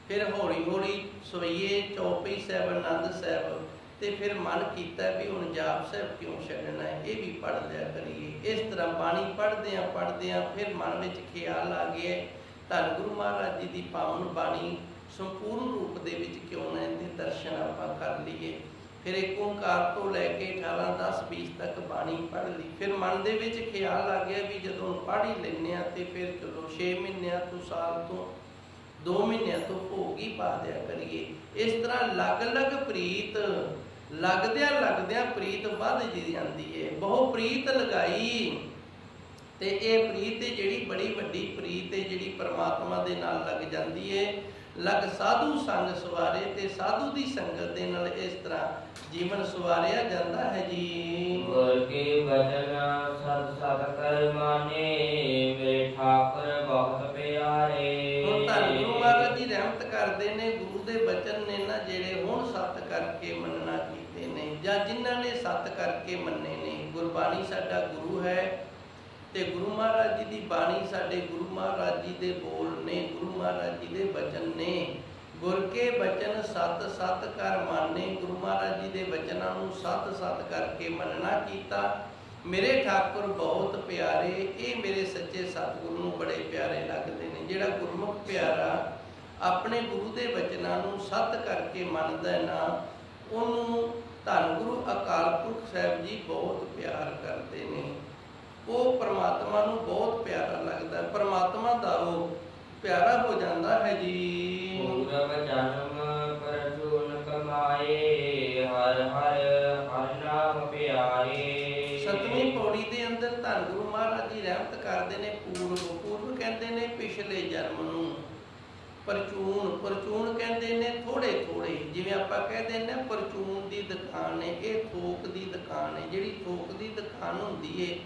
ਫਿਰ ਹੌਲੀ ਹੌਲੀ ਸਵਈਏ ਚੌਪਈ ਸਾਹਿਬ, ਆਨੰਦ ਸਾਹਿਬ, ਤੇ ਫਿਰ ਮਨ ਕੀਤਾ ਵੀ ਹੁਣ ਜਾਪ ਸਾਹਿਬ ਕਿਉਂ ਛੱਡਣਾ ਹੈ, ਇਹ ਵੀ ਪੜ੍ਹ ਲਿਆ ਕਰੀਏ। ਇਸ ਤਰ੍ਹਾਂ ਬਾਣੀ ਪੜ੍ਹਦਿਆਂ ਫਿਰ ਮਨ ਵਿੱਚ ਖਿਆਲ ਆ ਗਿਆ, ਧੰਨ ਗੁਰੂ ਮਹਾਰਾਜ ਜੀ ਦੀ ਪਾਵਨ ਬਾਣੀ ਸੰਪੂਰਨ ਰੂਪ ਦੇ ਵਿੱਚ ਕਿਉਂ ਨਾ ਇਹਦੇ ਦਰਸ਼ਨ ਆਪਾਂ ਕਰ ਲਈਏ। ਫਿਰ ਇੱਕ ਓਂਕਾਰ ਤੋਂ ਲੈ ਕੇ 18, 10, 20 ਤੱਕ ਬਾਣੀ ਪੜ੍ਹ ਲਈ। ਫਿਰ ਮਨ ਦੇ ਵਿੱਚ ਖਿਆਲ ਆ ਗਿਆ ਵੀ ਜਦੋਂ ਪੜ੍ਹ ਹੀ ਲੈਂਦੇ ਹਾਂ ਤੇ ਫਿਰ ਚਲੋ 6 ਮਹੀਨਿਆਂ ਤੋਂ, ਸਾਲ ਤੋਂ, 2 ਮਹੀਨਿਆਂ ਤੋਂ ਭੋਗ ਹੀ ਪਾ ਦਿਆ ਕਰੀਏ। ਇਸ ਤਰ੍ਹਾਂ ਲਗ ਲਗ ਪ੍ਰੀਤ, ਲੱਗਦਿਆਂ ਲੱਗਦਿਆਂ ਪ੍ਰੀਤ ਵੱਧ ਜਾਂਦੀ ਹੈ। ਬਹੁ ਪ੍ਰੀਤ ਲਗਾਈ ਤੇ ਇਹ ਪ੍ਰੀਤ ਜਿਹੜੀ ਬੜੀ ਵੱਡੀ ਪ੍ਰੀਤ ਹੈ ਜਿਹੜੀ ਪਰਮਾਤਮਾ ਦੇ ਨਾਲ ਲੱਗ ਜਾਂਦੀ ਹੈ। ਲਗ ਸਾਧੂ ਸੰਗ ਸਵਾਰੇ, ਤੇ ਸਾਧੂ ਦੀ ਸੰਗਤ ਦੇ ਨਾਲ ਇਸ ਤਰ੍ਹਾਂ ਜੀਵਨ ਸਵਾਰਿਆ ਜਾਂਦਾ ਹੈ ਜੀ। ਗੁਰ ਕੇ ਬਚਨ ਸਤ ਸਤ ਕਰ ਮਾਨੇ, ਮੇਰੇ ਠਾਕੁਰ ਬਹੁਤ ਪਿਆਰੇ। ਹੁਣ ਧੰਨ ਗੁਰੂ ਮਹਾਰਾਜ ਜੀ ਰਹਿਮਤ ਕਰਦੇ ਨੇ, ਗੁਰੂ ਦੇ ਬਚਨ ਨੇ ਨਾ ਜਿਹੜੇ ਹੁਣ ਸਤ ਕਰਕੇ ਮੰਨਣਾ ਕੀਤੇ ਨੇ, ਜਾਂ ਜਿਨ੍ਹਾਂ ਨੇ ਸਤ ਕਰਕੇ ਮੰਨੇ ਨੇ। ਗੁਰਬਾਣੀ ਸਾਡਾ ਗੁਰੂ ਹੈ ਤੇ ਗੁਰੂ ਮਹਾਰਾਜ ਜੀ ਦੀ ਬਾਣੀ ਸਾਡੇ ਗੁਰੂ ਮਹਾਰਾਜ ਜੀ ਦੇ ਬੋਲ ਨੇ, ਗੁਰੂ ਮਹਾਰਾਜ ਜੀ ਦੇ ਬਚਨ ਨੇ। ਗੁਰ ਕੇ ਬਚਨ ਸਤ ਸਤ ਕਰ ਮਾਨੇ, ਗੁਰੂ ਮਹਾਰਾਜ ਜੀ ਦੇ ਬਚਨਾਂ ਨੂੰ ਸਤ ਸਤ ਕਰਕੇ ਮੰਨਣਾ ਕੀਤਾ। ਮੇਰੇ ਠਾਕੁਰ ਬਹੁਤ ਪਿਆਰੇ, ਇਹ ਮੇਰੇ ਸੱਚੇ ਸਤਿਗੁਰੂ ਨੂੰ ਬੜੇ ਪਿਆਰੇ ਲੱਗਦੇ ਨੇ। ਜਿਹੜਾ ਗੁਰਮੁਖ ਪਿਆਰਾ ਆਪਣੇ ਗੁਰੂ ਦੇ ਬਚਨਾਂ ਨੂੰ ਸਤ ਕਰਕੇ ਮੰਨਦਾ ਨਾ, ਉਹਨੂੰ ਧੰਨ ਗੁਰੂ ਅਕਾਲ ਪੁਰਖ ਸਾਹਿਬ ਜੀ ਬਹੁਤ ਪਿਆਰ ਕਰਦੇ ਨੇ। ਉਹ ਪਰਮਾਤਮਾ ਨੂੰ ਬਹੁਤ ਪਿਆਰਾ ਲੱਗਦਾ, ਪਰਮਾਤਮਾ ਦਾ ਉਹ ਪਿਆਰਾ ਹੋ ਜਾਂਦਾ ਹੈ ਜੀ। ਪੂਰਬ ਜਨਮ ਪਰਜੂਨ ਕਮਾਏ, ਹਰ ਹਰ ਹਰ ਨਾਮ ਪਿਆਰੇ। 7ਵੀਂ ਪੌੜੀ ਦੇ ਅੰਦਰ ਧੰਨ ਗੁਰੂ ਮਹਾਰਾਜ ਜੀ ਰਹਿਮਤ ਕਰਦੇ ਨੇ। ਪੂਰਬ ਕਹਿੰਦੇ ਨੇ ਪਿਛਲੇ ਜਨਮ ਨੂੰ, ਪਰਚੂਨ ਕਹਿੰਦੇ ਨੇ ਥੋੜੇ ਥੋੜੇ। ਜਿਵੇਂ ਆਪਾਂ ਕਹਿੰਦੇ ਨੇ ਪਰਚੂਨ ਦੀ ਦੁਕਾਨ ਹੈ, ਇਹ ਥੋਕ ਦੀ ਦੁਕਾਨ ਹੈ। ਜਿਹੜੀ ਥੋਕ ਦੀ ਦੁਕਾਨ ਹੁੰਦੀ ਹੈ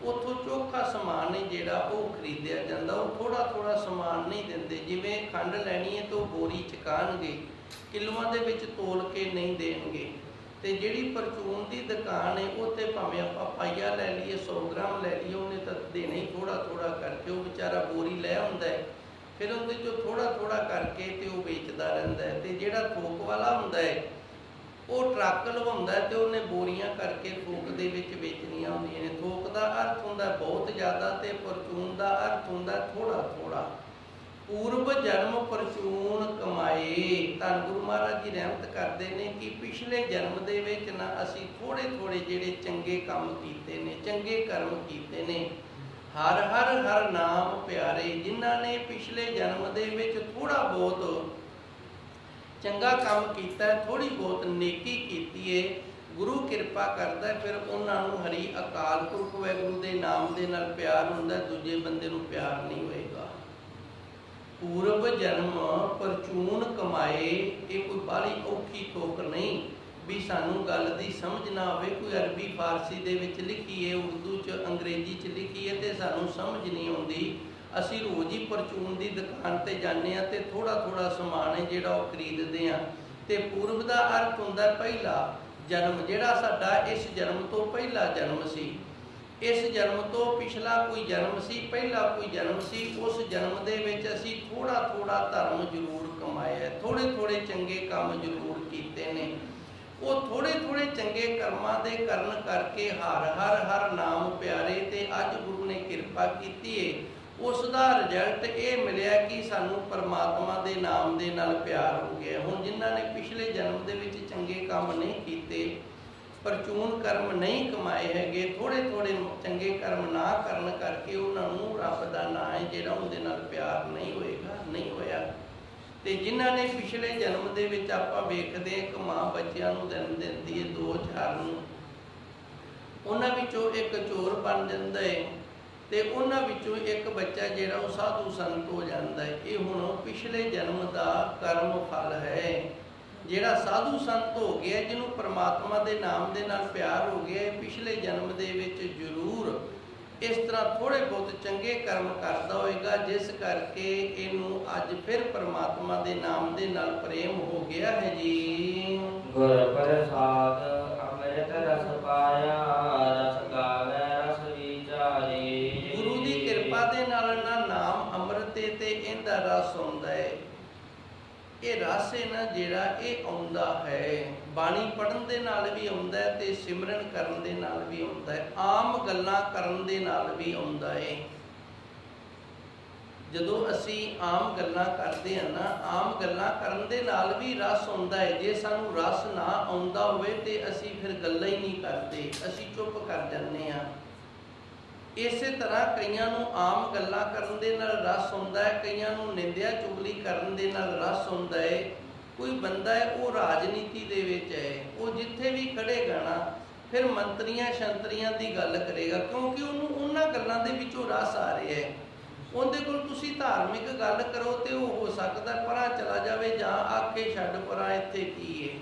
ਉੱਥੋਂ ਚੋਖਾ ਸਮਾਨ ਹੈ ਜਿਹੜਾ ਉਹ ਖਰੀਦਿਆ ਜਾਂਦਾ, ਉਹ ਥੋੜਾ ਥੋੜਾ ਸਮਾਨ ਨਹੀਂ ਦਿੰਦੇ। ਜਿਵੇਂ ਖੰਡ ਲੈਣੀ ਹੈ ਤਾਂ ਉਹ ਬੋਰੀ ਚਕਾਣਗੇ, ਕਿਲੋਆਂ ਦੇ ਵਿੱਚ ਤੋਲ ਕੇ ਨਹੀਂ ਦੇਣਗੇ। ਤੇ ਜਿਹੜੀ ਪਰਚੂਨ ਦੀ ਦੁਕਾਨ ਹੈ ਉੱਥੇ ਭਾਵੇਂ ਆਪਾਂ ਪਾਈਆ ਲੈ ਲਈਏ 100 ਗ੍ਰਾਮ ਲੈ ਲਈਏ, ਉਹਨੇ ਤਾਂ ਦੇਣਾ ਹੀ ਥੋੜ੍ਹਾ ਥੋੜ੍ਹਾ ਕਰਕੇ। ਉਹ ਵਿਚਾਰਾ ਬੋਰੀ ਲੈ ਆਉਂਦਾ ਹੈ, ਫਿਰ ਉਹਦੇ 'ਚੋਂ ਥੋੜ੍ਹਾ ਥੋੜ੍ਹਾ ਕਰਕੇ ਤੇ ਉਹ ਵੇਚਦਾ ਰਹਿੰਦਾ ਹੈ। ਤੇ ਜਿਹੜਾ ਥੋਕ ਵਾਲਾ ਹੁੰਦਾ ਹੈ ਉਹ ਟਰੱਕ ਲਵਾਉਂਦਾ ਤੇ ਉਹਨੇ ਬੋਰੀਆਂ ਕਰਕੇ ਥੋਕ ਦੇ ਵਿੱਚ ਵੇਚਣੀਆਂ ਹੁੰਦੀਆਂ ਨੇ। ਥੋਕ ਦਾ ਅਰਥ ਹੁੰਦਾ ਬਹੁਤ ਜ਼ਿਆਦਾ ਤੇ ਪਰਚੂਨ ਦਾ ਅਰਥ ਹੁੰਦਾ ਥੋੜ੍ਹਾ ਥੋੜ੍ਹਾ। ਪੂਰਬ ਜਨਮ ਪਰਚੂਨ ਕਮਾਏ। ਧੰਨ ਗੁਰੂ ਮਹਾਰਾਜ ਜੀ ਰਹਿਮਤ ਕਰਦੇ ਨੇ ਕਿ ਪਿਛਲੇ ਜਨਮ ਦੇ ਵਿੱਚ ਨਾ ਅਸੀਂ ਥੋੜ੍ਹੇ ਥੋੜ੍ਹੇ ਜਿਹੜੇ ਚੰਗੇ ਕੰਮ ਕੀਤੇ ਨੇ, ਚੰਗੇ ਕਰਮ ਕੀਤੇ ਨੇ। ਹਰ ਹਰ ਹਰ ਨਾਮ ਪਿਆਰੇ। ਜਿਨ੍ਹਾਂ ਨੇ ਪਿਛਲੇ ਜਨਮ ਦੇ ਵਿੱਚ ਥੋੜ੍ਹਾ ਬਹੁਤ ਚੰਗਾ ਕੰਮ ਕੀਤਾ, ਥੋੜ੍ਹੀ ਬਹੁਤ ਨੇਕੀ ਕੀਤੀ ਹੈ, ਗੁਰੂ ਕਿਰਪਾ ਕਰਦਾ, ਫਿਰ ਉਹਨਾਂ ਨੂੰ ਹਰੀ ਅਕਾਲ ਪੁਰਖ ਵਾਹਿਗੁਰੂ ਦੇ ਨਾਮ ਦੇ ਨਾਲ ਪਿਆਰ ਹੁੰਦਾ, ਦੂਜੇ ਬੰਦੇ ਨੂੰ ਪਿਆਰ ਨਹੀਂ ਹੋਏਗਾ। ਪੂਰਬ ਜਨਮ ਪਰਚੂਨ ਕਮਾਏ। ਇਹ ਕੋਈ ਬਾਹਲੀ ਔਖੀ ਠੋਕ ਨਹੀਂ ਵੀ ਸਾਨੂੰ ਗੱਲ ਦੀ ਸਮਝ ਨਾ ਆਵੇ। ਕੋਈ ਅਰਬੀ ਫਾਰਸੀ ਦੇ ਵਿੱਚ ਲਿਖੀ ਹੈ, ਉਰਦੂ 'ਚ, ਅੰਗਰੇਜ਼ੀ 'ਚ ਲਿਖੀ ਹੈ ਤੇ ਸਾਨੂੰ ਸਮਝ ਨਹੀਂ ਆਉਂਦੀ। ਅਸੀਂ ਰੋਜ਼ ਹੀ ਪਰਚੂਨ ਦੀ ਦੁਕਾਨ 'ਤੇ ਜਾਂਦੇ ਹਾਂ ਤੇ ਥੋੜ੍ਹਾ ਥੋੜ੍ਹਾ ਸਮਾਨ ਹੈ ਜਿਹੜਾ ਉਹ ਖਰੀਦਦੇ ਹਾਂ। ਤੇ ਪੂਰਬ ਦਾ ਅਰਥ ਹੁੰਦਾ ਪਹਿਲਾ ਜਨਮ, ਜਿਹੜਾ ਸਾਡਾ ਇਸ ਜਨਮ ਤੋਂ ਪਹਿਲਾ ਜਨਮ ਸੀ। ਇਸ ਜਨਮ ਤੋਂ ਪਿਛਲਾ ਕੋਈ ਜਨਮ ਸੀ, ਪਹਿਲਾ ਕੋਈ ਜਨਮ ਸੀ। ਉਸ ਜਨਮ ਦੇ ਵਿੱਚ ਅਸੀਂ ਥੋੜ੍ਹਾ ਥੋੜ੍ਹਾ ਧਰਮ ਜ਼ਰੂਰ ਕਮਾਇਆ, ਥੋੜ੍ਹੇ ਥੋੜ੍ਹੇ ਚੰਗੇ ਕੰਮ ਜ਼ਰੂਰ ਕੀਤੇ ਨੇ। ਉਹ ਥੋੜ੍ਹੇ ਥੋੜ੍ਹੇ ਚੰਗੇ ਕਰਮਾਂ ਦੇ ਕਰਨ ਕਰਕੇ ਹਰ ਹਰ ਹਰ ਨਾਮ ਪਿਆਰੇ। ਤੇ ਅੱਜ ਗੁਰੂ ਨੇ ਕਿਰਪਾ ਕੀਤੀ ਹੈ, ਉਸ ਦਾ ਰਿਜ਼ਲਟ ਇਹ ਮਿਲਿਆ ਕਿ ਸਾਨੂੰ ਪਰਮਾਤਮਾ ਦੇ ਨਾਮ ਦੇ ਨਾਲ ਪਿਆਰ ਹੋ ਗਿਆ। ਹੁਣ ਜਿਨ੍ਹਾਂ ਨੇ ਪਿਛਲੇ ਜਨਮ ਦੇ ਵਿੱਚ ਚੰਗੇ ਕੰਮ ਨਹੀਂ ਕੀਤੇ, ਪਰਚੂਨ ਕਰਮ ਨਹੀਂ ਕਮਾਏ ਹੈਗੇ, ਥੋੜ੍ਹੇ ਥੋੜ੍ਹੇ ਚੰਗੇ ਕਰਮ ਨਾ ਕਰਨ ਕਰਕੇ ਉਹਨਾਂ ਨੂੰ ਰੱਬ ਦਾ ਨਾਂ ਹੈ ਜਿਹੜਾ ਉਹਦੇ ਨਾਲ ਪਿਆਰ ਨਹੀਂ ਹੋਏਗਾ, ਨਹੀਂ ਹੋਇਆ। ਤੇ ਜਿਨ੍ਹਾਂ ਨੇ ਪਿਛਲੇ ਜਨਮ ਦੇ ਵਿੱਚ ਆਪਾਂ ਵੇਖਦੇ ਇੱਕ ਮਾਂ ਬੱਚਿਆਂ ਨੂੰ ਜਨਮ ਦਿੰਦੀ ਹੈ 2-4 ਨੂੰ, ਉਹਨਾਂ ਵਿੱਚੋਂ ਇੱਕ ਚੋਰ ਬਣ ਜਾਂਦਾ ਹੈ ਤੇ ਉਹਨਾਂ ਵਿੱਚੋਂ ਇੱਕ ਬੱਚਾ ਜਿਹੜਾ ਉਹ ਸਾਧੂ ਸੰਤ ਹੋ ਜਾਂਦਾ ਹੈ। ਇਹ ਹੁਣ ਪਿਛਲੇ ਜਨਮ ਦਾ ਕਰਮ ਫਲ ਹੈ। ਜਿਹੜਾ ਸਾਧੂ ਸੰਤ ਹੋ ਗਿਆ, ਜਿਹਨੂੰ ਪਰਮਾਤਮਾ ਦੇ ਨਾਮ ਦੇ ਨਾਲ ਪਿਆਰ ਹੋ ਗਿਆ, ਪਿਛਲੇ ਜਨਮ ਦੇ ਵਿੱਚ ਜ਼ਰੂਰ ਇਸ ਤਰ੍ਹਾਂ ਥੋੜ੍ਹੇ ਬਹੁਤ ਚੰਗੇ ਕਰਮ ਕਰਦਾ ਹੋਏਗਾ, ਜਿਸ ਕਰਕੇ ਇਹਨੂੰ ਅੱਜ ਫਿਰ ਪਰਮਾਤਮਾ ਦੇ ਨਾਮ ਦੇ ਨਾਲ ਪ੍ਰੇਮ ਹੋ ਗਿਆ ਹੈ ਜੀ। ਗੁਰ ਪ੍ਰਸਾਦ ਅੰਮ੍ਰਿਤ ਰਸ ਪਾਇਆ, ਰਸ ਗਾਵੈ ਰਸ ਵਿਚਾਰੇ। ਗੁਰੂ ਦੀ ਕਿਰਪਾ ਦੇ ਨਾਲ ਨਾ ਨਾਮ ਅੰਮ੍ਰਿਤ ਤੇ ਇਹਦਾ ਰਸ ਆਉਂਦਾ ਹੈ। ਇਹ ਰਸ ਹੈ ਨਾ ਜਿਹੜਾ ਇਹ ਆਉਂਦਾ ਹੈ, ਬਾਣੀ ਪੜ੍ਹਨ ਦੇ ਨਾਲ ਵੀ ਆਉਂਦਾ ਹੈ ਤੇ ਸਿਮਰਨ ਕਰਨ ਦੇ ਨਾਲ ਵੀ ਆਉਂਦਾ ਹੈ, ਆਮ ਗੱਲਾਂ ਕਰਨ ਦੇ ਨਾਲ ਵੀ ਆਉਂਦਾ ਹੈ। ਜਦੋਂ ਅਸੀਂ ਆਮ ਗੱਲਾਂ ਕਰਦੇ ਹਾਂ ਨਾ, ਆਮ ਗੱਲਾਂ ਕਰਨ ਦੇ ਨਾਲ ਵੀ ਰਸ ਆਉਂਦਾ ਹੈ। ਜੇ ਸਾਨੂੰ ਰਸ ਨਾ ਆਉਂਦਾ ਹੋਵੇ ਤੇ ਅਸੀਂ ਫਿਰ ਗੱਲਾਂ ਹੀ ਨਹੀਂ ਕਰਦੇ, ਅਸੀਂ ਚੁੱਪ ਕਰ ਜਾਂਦੇ ਹਾਂ। ਇਸੇ ਤਰ੍ਹਾਂ ਕਈਆਂ ਨੂੰ ਆਮ ਗੱਲਾਂ ਕਰਨ ਦੇ ਨਾਲ ਰਸ ਆਉਂਦਾ ਹੈ, ਕਈਆਂ ਨੂੰ ਨਿੰਦਿਆ ਚੁਗਲੀ ਕਰਨ ਦੇ ਨਾਲ ਰਸ ਆਉਂਦਾ ਹੈ। ਕੋਈ ਬੰਦਾ ਹੈ ਉਹ ਰਾਜਨੀਤੀ ਦੇ ਵਿੱਚ ਹੈ, ਉਹ ਜਿੱਥੇ ਵੀ ਖੜੇਗਾ ਨਾ ਫਿਰ ਮੰਤਰੀਆਂ ਸ਼ੰਤਰੀਆਂ ਦੀ ਗੱਲ ਕਰੇਗਾ, ਕਿਉਂਕਿ ਉਹਨੂੰ ਉਹਨਾਂ ਗੱਲਾਂ ਦੇ ਵਿੱਚੋਂ ਰਸ ਆ ਰਿਹਾ ਹੈ। ਉਹਦੇ ਕੋਲ ਤੁਸੀਂ ਧਾਰਮਿਕ ਗੱਲ ਕਰੋ ਤੇ ਉਹ ਹੋ ਸਕਦਾ ਪਰਾਂ ਚਲਾ ਜਾਵੇ ਜਾਂ ਆਖੇ ਛੱਡ ਪਰਾਂ ਇੱਥੇ ਕੀ ਹੈ,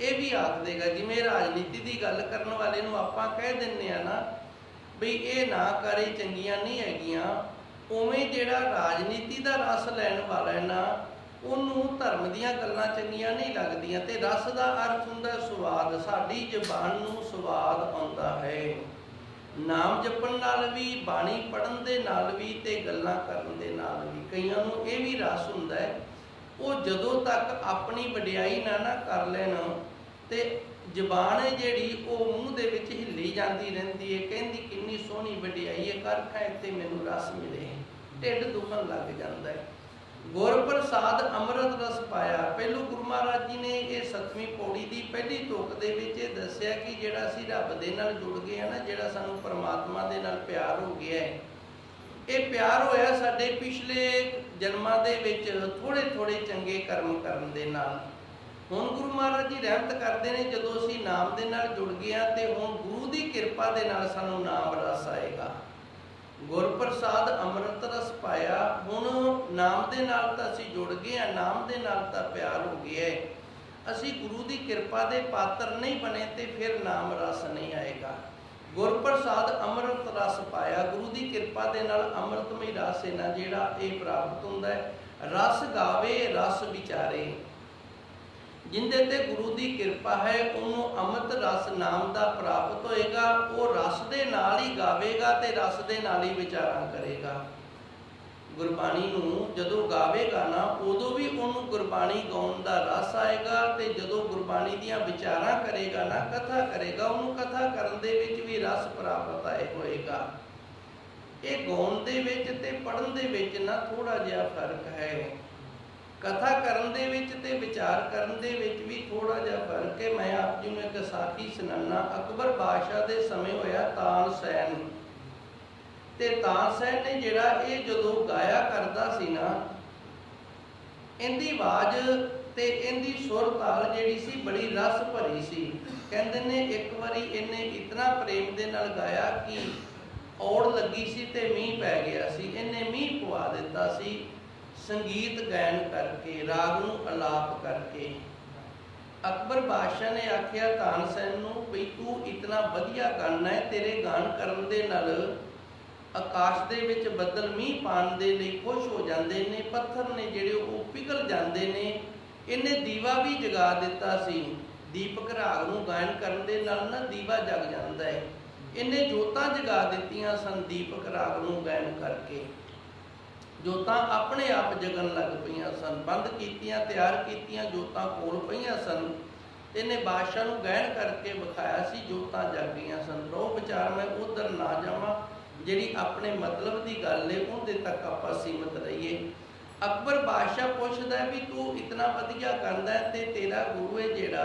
ਇਹ ਵੀ ਆਖ ਦੇਗਾ। ਜਿਵੇਂ ਰਾਜਨੀਤੀ ਦੀ ਗੱਲ ਕਰਨ ਵਾਲੇ ਨੂੰ ਆਪਾਂ ਕਹਿ ਦਿੰਦੇ ਆ ਨਾ ਬਈ ਇਹ ਨਾ ਕਰੇ, ਚੰਗੀਆਂ ਨਹੀਂ ਹੈਗੀਆਂ, ਉਵੇਂ ਜਿਹੜਾ ਰਾਜਨੀਤੀ ਦਾ ਰਸ ਲੈਣ ਵਾਲਾ ਹੈ ਨਾ, ਉਹਨੂੰ ਧਰਮ ਦੀਆਂ ਗੱਲਾਂ ਚੰਗੀਆਂ ਨਹੀਂ ਲੱਗਦੀਆਂ। ਤੇ ਰਸ ਦਾ ਅਰਥ ਹੁੰਦਾ ਸਵਾਦ, ਸਾਡੀ ਜ਼ਬਾਨ ਨੂੰ ਸਵਾਦ ਆਉਂਦਾ ਹੈ। ਨਾਮ ਜਪਣ ਨਾਲ ਵੀ, ਬਾਣੀ ਪੜ੍ਹਨ ਦੇ ਨਾਲ ਵੀ ਤੇ ਗੱਲਾਂ ਕਰਨ ਦੇ ਨਾਲ ਵੀ। ਕਈਆਂ ਨੂੰ ਇਹ ਵੀ ਰਸ ਹੁੰਦਾ ਹੈ, ਉਹ ਜਦੋਂ ਤੱਕ ਆਪਣੀ ਵਡਿਆਈ ਨਾ ਕਰ ਲੈਣ ਤੇ ਜ਼ਬਾਨ ਹੈ ਜਿਹੜੀ ਉਹ ਮੂੰਹ ਦੇ ਵਿੱਚ ਹਿੱਲੀ ਜਾਂਦੀ ਰਹਿੰਦੀ ਹੈ, ਕਹਿੰਦੀ ਕਿੰਨੀ ਸੋਹਣੀ ਵਡਿਆਈ ਹੈ, ਕਰ ਖਾਏ ਤੇ ਮੈਨੂੰ ਰਸ ਮਿਲੇ, ਢਿੱਡ ਦੁਖਣ ਲੱਗ ਜਾਂਦਾ ਹੈ। ਗੁਰ ਪ੍ਰਸਾਦ ਅੰਮ੍ਰਿਤ ਰਸ ਪਾਇਆ। ਪਹਿਲੋਂ ਗੁਰੂ ਮਹਾਰਾਜ ਜੀ ਨੇ ਇਹ 7ਵੀਂ ਪੌੜੀ ਦੀ ਪਹਿਲੀ ਤੁਕ ਦੇ ਵਿੱਚ ਇਹ ਦੱਸਿਆ ਕਿ ਜਿਹੜਾ ਅਸੀਂ ਰੱਬ ਦੇ ਨਾਲ ਜੁੜ ਗਏ ਹਾਂ ਨਾ, ਜਿਹੜਾ ਸਾਨੂੰ ਪਰਮਾਤਮਾ ਦੇ ਨਾਲ ਪਿਆਰ ਹੋ ਗਿਆ ਹੈ, ਇਹ ਪਿਆਰ ਹੋਇਆ ਸਾਡੇ ਪਿਛਲੇ ਜਨਮਾਂ ਦੇ ਵਿੱਚ ਥੋੜ੍ਹੇ ਥੋੜ੍ਹੇ ਚੰਗੇ ਕਰਮ ਕਰਨ ਦੇ ਨਾਲ। ਹੁਣ ਗੁਰੂ ਮਹਾਰਾਜ ਜੀ ਰਹਿਮਤ ਕਰਦੇ ਨੇ, ਜਦੋਂ ਅਸੀਂ ਨਾਮ ਦੇ ਨਾਲ ਜੁੜ ਗਏ ਹਾਂ ਤੇ ਹੁਣ ਗੁਰੂ ਦੀ ਕਿਰਪਾ ਦੇ ਨਾਲ ਸਾਨੂੰ ਨਾਮ ਰਸ ਆਏਗਾ। ਗੁਰ ਪ੍ਰਸਾਦ ਅੰਮ੍ਰਿਤ ਰਸ ਪਾਇਆ। ਹੁਣ ਨਾਮ ਦੇ ਨਾਲ ਤਾਂ ਅਸੀਂ ਜੁੜ ਗਏ ਹਾਂ, ਨਾਮ ਦੇ ਨਾਲ ਤਾਂ ਪਿਆਰ ਹੋ ਗਿਆ ਹੈ, ਅਸੀਂ ਗੁਰੂ ਦੀ ਕਿਰਪਾ ਦੇ ਪਾਤਰ ਨਹੀਂ ਬਣੇ ਤੇ ਫਿਰ ਨਾਮ ਰਸ ਨਹੀਂ ਆਏਗਾ। ਗੁਰ ਪ੍ਰਸਾਦ ਅੰਮ੍ਰਿਤ ਰਸ ਪਾਇਆ। ਗੁਰੂ ਦੀ ਕਿਰਪਾ ਦੇ ਨਾਲ ਅੰਮ੍ਰਿਤਮਈ ਰਸ ਹੈ ਨਾ ਜਿਹੜਾ ਇਹ ਪ੍ਰਾਪਤ ਹੁੰਦਾ ਹੈ। ਰਸ ਗਾਵੇ ਰਸ ਵਿਚਾਰੇ। जिंदे ते गुरु की किरपा है उन्होंने अमृत रस नाम का प्राप्त होएगा। वो रस दे नाल ही गावेगा ते रस दे नाल ही विचारां करेगा। गुरबाणी नूं जदों गावेगा ना उदों भी उन्होंने गुरबाणी गाउण दा रस आएगा ते जदों गुरबाणी दीयां विचारां करेगा ना, कथा करेगा, उन्होंने कथा करन दे विच भी रस प्राप्त आए होएगा। ये गाउण दे विच ते पढ़न दे विच ना थोड़ा जिहा फर्क है। कथा करन दे विच ते विचार करन दे विच भी थोड़ा जिहा फर्क है। मैं आप जी नूं एक साखी सुनाना। अकबर बादशाह दे समय होया तानसैन, ते तानसैन ने जिहड़ा ये जदों गाया करदा सी ना, इहदी आवाज़ ते इहदी सुर ताल जिहड़ी सी बड़ी रस भरी सी। कहंदे ने एक वारी इहने इतना प्रेम दे नाल गाया कि औड़ लगी सी ते मींह पै गया सी। इहने मींह पवा दिता सी संगीत गायन करके, राग नूं अलाप करके। अकबर बादशाह ने आख्या तानसैन नूं भी तू इतना वधिया गाना है, तेरे गान करन दे नाल आकाश दे विच बदल मींह पाण दे लई खुश हो जांदे ने, पत्थर ने जिहड़े वो पिघल जांदे ने। इहने दीवा भी जगा दिता सी। दीपक राग नूं गायन करन दे नाल ना दीवा जग जांदा है। इहने जोतां जगा दित्तियां सन दीपक राग नूं गायन करके। जोतां अपने आप जगन लग पईयां सन, बंद कीतियां, तैयार कीतियां, जोतां कोल पईयां सन। इहने बादशाह नूं गायन करके विखाया सी, जोतां जग गईयां सन। रो विचार मैं उधर ना जावां, जिहड़ी अपने मतलब की गल है उहदे तक आपां सीमित रहीए। अकबर बादशाह पुछदा भी तू इतना वधिया गांदा है ते तेरा गुरु है जिहड़ा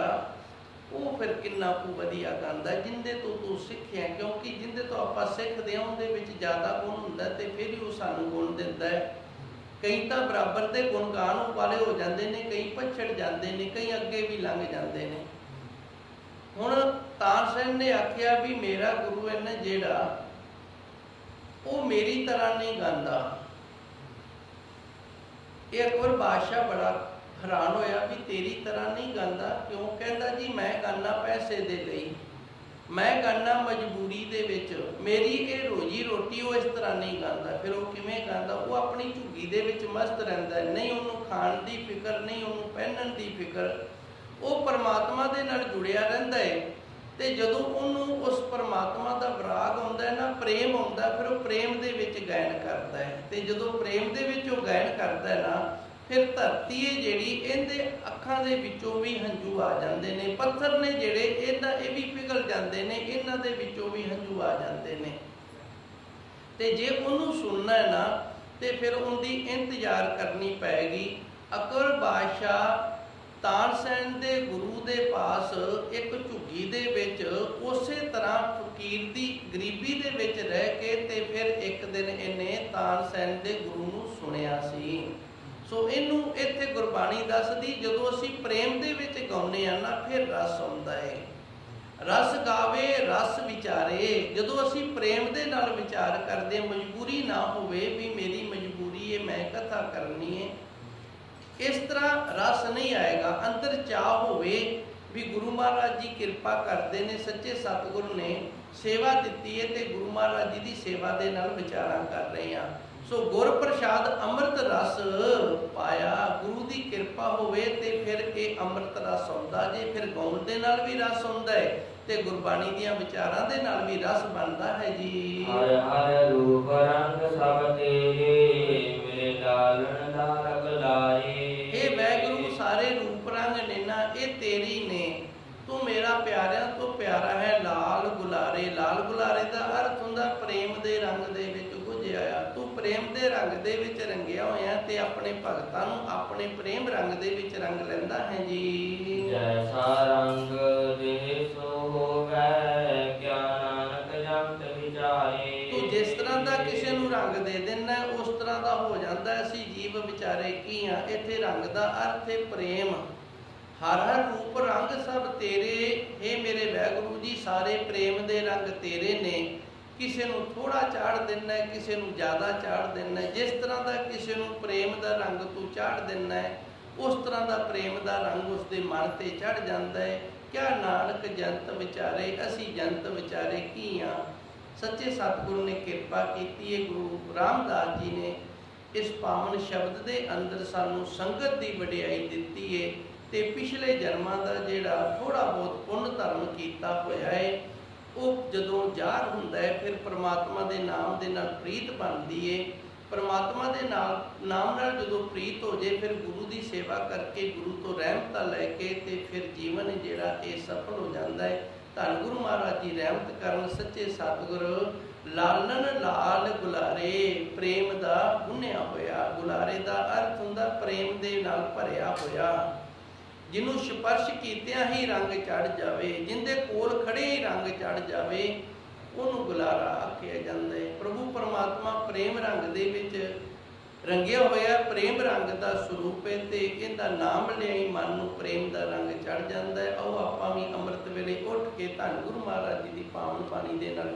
वो फिर किन्ना कु वधिया गांदा है जिंदे तो तू सिੱਖਿਆ। क्योंकि जिंदे तो आपां सिੱਖਦੇ ਹਾਂ ਉਹਦੇ ਵਿੱਚ ज़्यादा गुण ਹੁੰਦਾ ਤੇ फिर ही वो सानू गुण दिंदा है। कई तो बराबर के गुणगान वाले हो जाते हैं, कई पछड़ जाते हैं, कई अगे भी लंघ जाते हैं। हुण तानसैन ने आख्या भी मेरा गुरु है ना जिहड़ा वो मेरी तरह नहीं गांदा। ये अकबर बादशाह बड़ा हैरान होया भी तेरी तरह नहीं गांदा क्यों? कहंदा जी मैं गाना पैसे दे लई, मैं गाना मजबूरी दे विच, मेरी ये रोजी रोटी वो इस तरह नहीं गांदा। फिर वो किवें गांदा? वो अपनी झुग्गी दे विच मस्त रहिंदा है, नहीं उन्होंने खाण की फिक्र, नहीं उन्होंने पहनण की फिक्र। वो परमात्मा दे नाल जुड़िया रहिंदा है। ते जदों उन्होंने उस परमात्मा का विराग आउंदा है ना, प्रेम आउंदा, फिर वो प्रेम दे विच गायन करदा है। ते जदों प्रेम दे विच वो गायन करदा है ना, फिर धरती है जिहड़ी इहदे अखां दे विचों भी हंझू आ जांदे ने, पत्थर ने जिहड़े इहदा ये भी पिघल जांदे ने, इन्हां दे विचों भी हंझू आ जांदे ने। ते जे उहनूं सुनना है ना ते फिर उहदी इंतजार करनी पैगी। अकबर बादशाह तानसैन दे गुरु दे पास एक झुग्गी दे विच उसे तरह फकीर दी गरीबी दे विच रह के ते फिर एक दिन इहने तानसैन दे गुरु नूं सुनिया सी। सो इनू इत्थे गुरबाणी दसदी जदों असीं प्रेम दे विच गाउने आ ना फिर रस आउंदा है। रस गावे रस विचारे। जदों असीं प्रेम दे नाल विचार करदे, मजबूरी ना होवे भी मेरी मजबूरी है मैं कथा करनी है, इस तरह रस नहीं आएगा। अंदर चाह होवे भी गुरु महाराज जी कृपा करते ने, सच्चे सतगुरु ने सेवा दी है तो गुरु महाराज जी की सेवा के नाल विचारां कर रहे हैं। सो गुर प्रसाद अमृत रस पाया, गुरु की कृपा होवे ते फिर ये अमृत रस आउंदा जे। फिर गाउण दे नाल भी रस आउंदा है ते गुरबाणी दीयां विचारां दे नाल भी रस बनदा है जी। हर हर रूप रंग सब तेरे, मेरे लालन धारक लाए। हे वैगुरु सारे रूप रंग ने ना ये तेरी ने, तू मेरा प्यारिया तो प्यारा है। लाल गुलारे, लाल गुलारे का अर्थ हुंदा प्रेम दे रंग दे विच गुझिया आ। तू प्रेम दे रंग दे विच रंगिया होया ते अपने भगतां नूं अपने प्रेम रंग दे विच रंग लैंदा है जी। जैसा रंग दे सो होवै, क्या नानक जंत विचारे। तू जिस तरह का किसी नूं रंग दे देना उस तरह का हो जाता है। असीं जीव विचारे की हाँ। इत्थे रंग का अर्थ है प्रेम। हर हर रूप रंग सब तेरे, हे मेरे वैगुरु जी सारे प्रेम दे रंग तेरे ने। किसी नूं थोड़ा चाढ़ देना है, किसी नूं ज़्यादा चाढ़ देना है। जिस तरह का किसी नूं प्रेम का रंग तू चाढ़ देना है उस तरह का प्रेम का रंग उसके मन से चढ़ जाता है। क्या नानक जंत विचारे, असी जंत विचारे की हाँ। सच्चे सतगुरु ने कृपा की है। गुरु रामदास जी ने इस पावन शब्द के अंदर सानू संगत की वडियाई दिती है। ਤੇ ਪਿਛਲੇ ਜਨਮਾਂ ਦਾ ਜਿਹੜਾ ਥੋੜਾ ਬਹੁਤ ਪੁੰਨ ਧਰਮ ਕੀਤਾ ਹੋਇਆ ਹੈ ਉਹ ਜਦੋਂ ਜ਼ਾਹਰ ਹੁੰਦਾ ਹੈ ਫਿਰ ਪ੍ਰਮਾਤਮਾ ਦੇ ਨਾਮ ਦੇ ਨਾਲ ਪ੍ਰੀਤ ਬਣਦੀ ਹੈ। ਪ੍ਰਮਾਤਮਾ ਦੇ ਨਾਮ ਨਾਲ ਜਦੋਂ ਪ੍ਰੀਤ ਹੋ ਜੇ ਫਿਰ ਗੁਰੂ ਦੀ ਸੇਵਾ ਕਰਕੇ ਗੁਰੂ ਤੋਂ ਰਹਿਮਤਾਂ ਲੈ ਕੇ ਤੇ ਫਿਰ ਜੀਵਨ ਜਿਹੜਾ ਇਹ ਸਫਲ ਹੋ ਜਾਂਦਾ ਹੈ। ਧੰਨ ਗੁਰੂ ਮਹਾਰਾਜ ਜੀ ਰਹਿਮਤ ਕਰਨ ਸੱਚੇ ਸਤਿਗੁਰ ਲਾਲਨ ਲਾਲ ਗੁਲਾਰੇ ਪ੍ਰੇਮ ਦਾ ਗੁੰਨਿਆ ਹੋਇਆ। ਗੁਲਾਰੇ ਦਾ ਅਰਥ ਹੁੰਦਾ ਪ੍ਰੇਮ ਦੇ ਨਾਲ ਭਰਿਆ ਹੋਇਆ, ਜਿਹਨੂੰ ਸਪਰਸ਼ ਕੀਤਿਆਂ ਹੀ ਰੰਗ ਚੜ ਜਾਵੇ, ਜਿਹਦੇ ਕੋਲ ਖੜੇ ਹੀ ਰੰਗ ਚੜ ਜਾਵੇ, ਉਹਨੂੰ ਗੁਲਾਰਾ ਆਖਿਆ ਜਾਂਦਾ ਹੈ। ਪ੍ਰਭੂ ਪਰਮਾਤਮਾ ਪ੍ਰੇਮ ਰੰਗ ਦੇ ਵਿੱਚ ਰੰਗਿਆ ਹੋਇਆ, ਪ੍ਰੇਮ ਰੰਗ ਦਾ ਸਰੂਪ ਹੈ ਤੇ ਇਹਦਾ ਨਾਮ ਲਿਆਈ ਮਨ ਨੂੰ ਪ੍ਰੇਮ ਦਾ ਰੰਗ ਚੜ ਜਾਂਦਾ ਹੈ। ਆਓ ਆਪਾਂ ਵੀ ਅੰਮ੍ਰਿਤ ਵੇਲੇ ਉੱਠ ਕੇ ਧੰਨ ਗੁਰੂ ਮਹਾਰਾਜ ਜੀ ਦੀ ਪਾਵਨ ਬਾਣੀ ਦੇ ਨਾਲ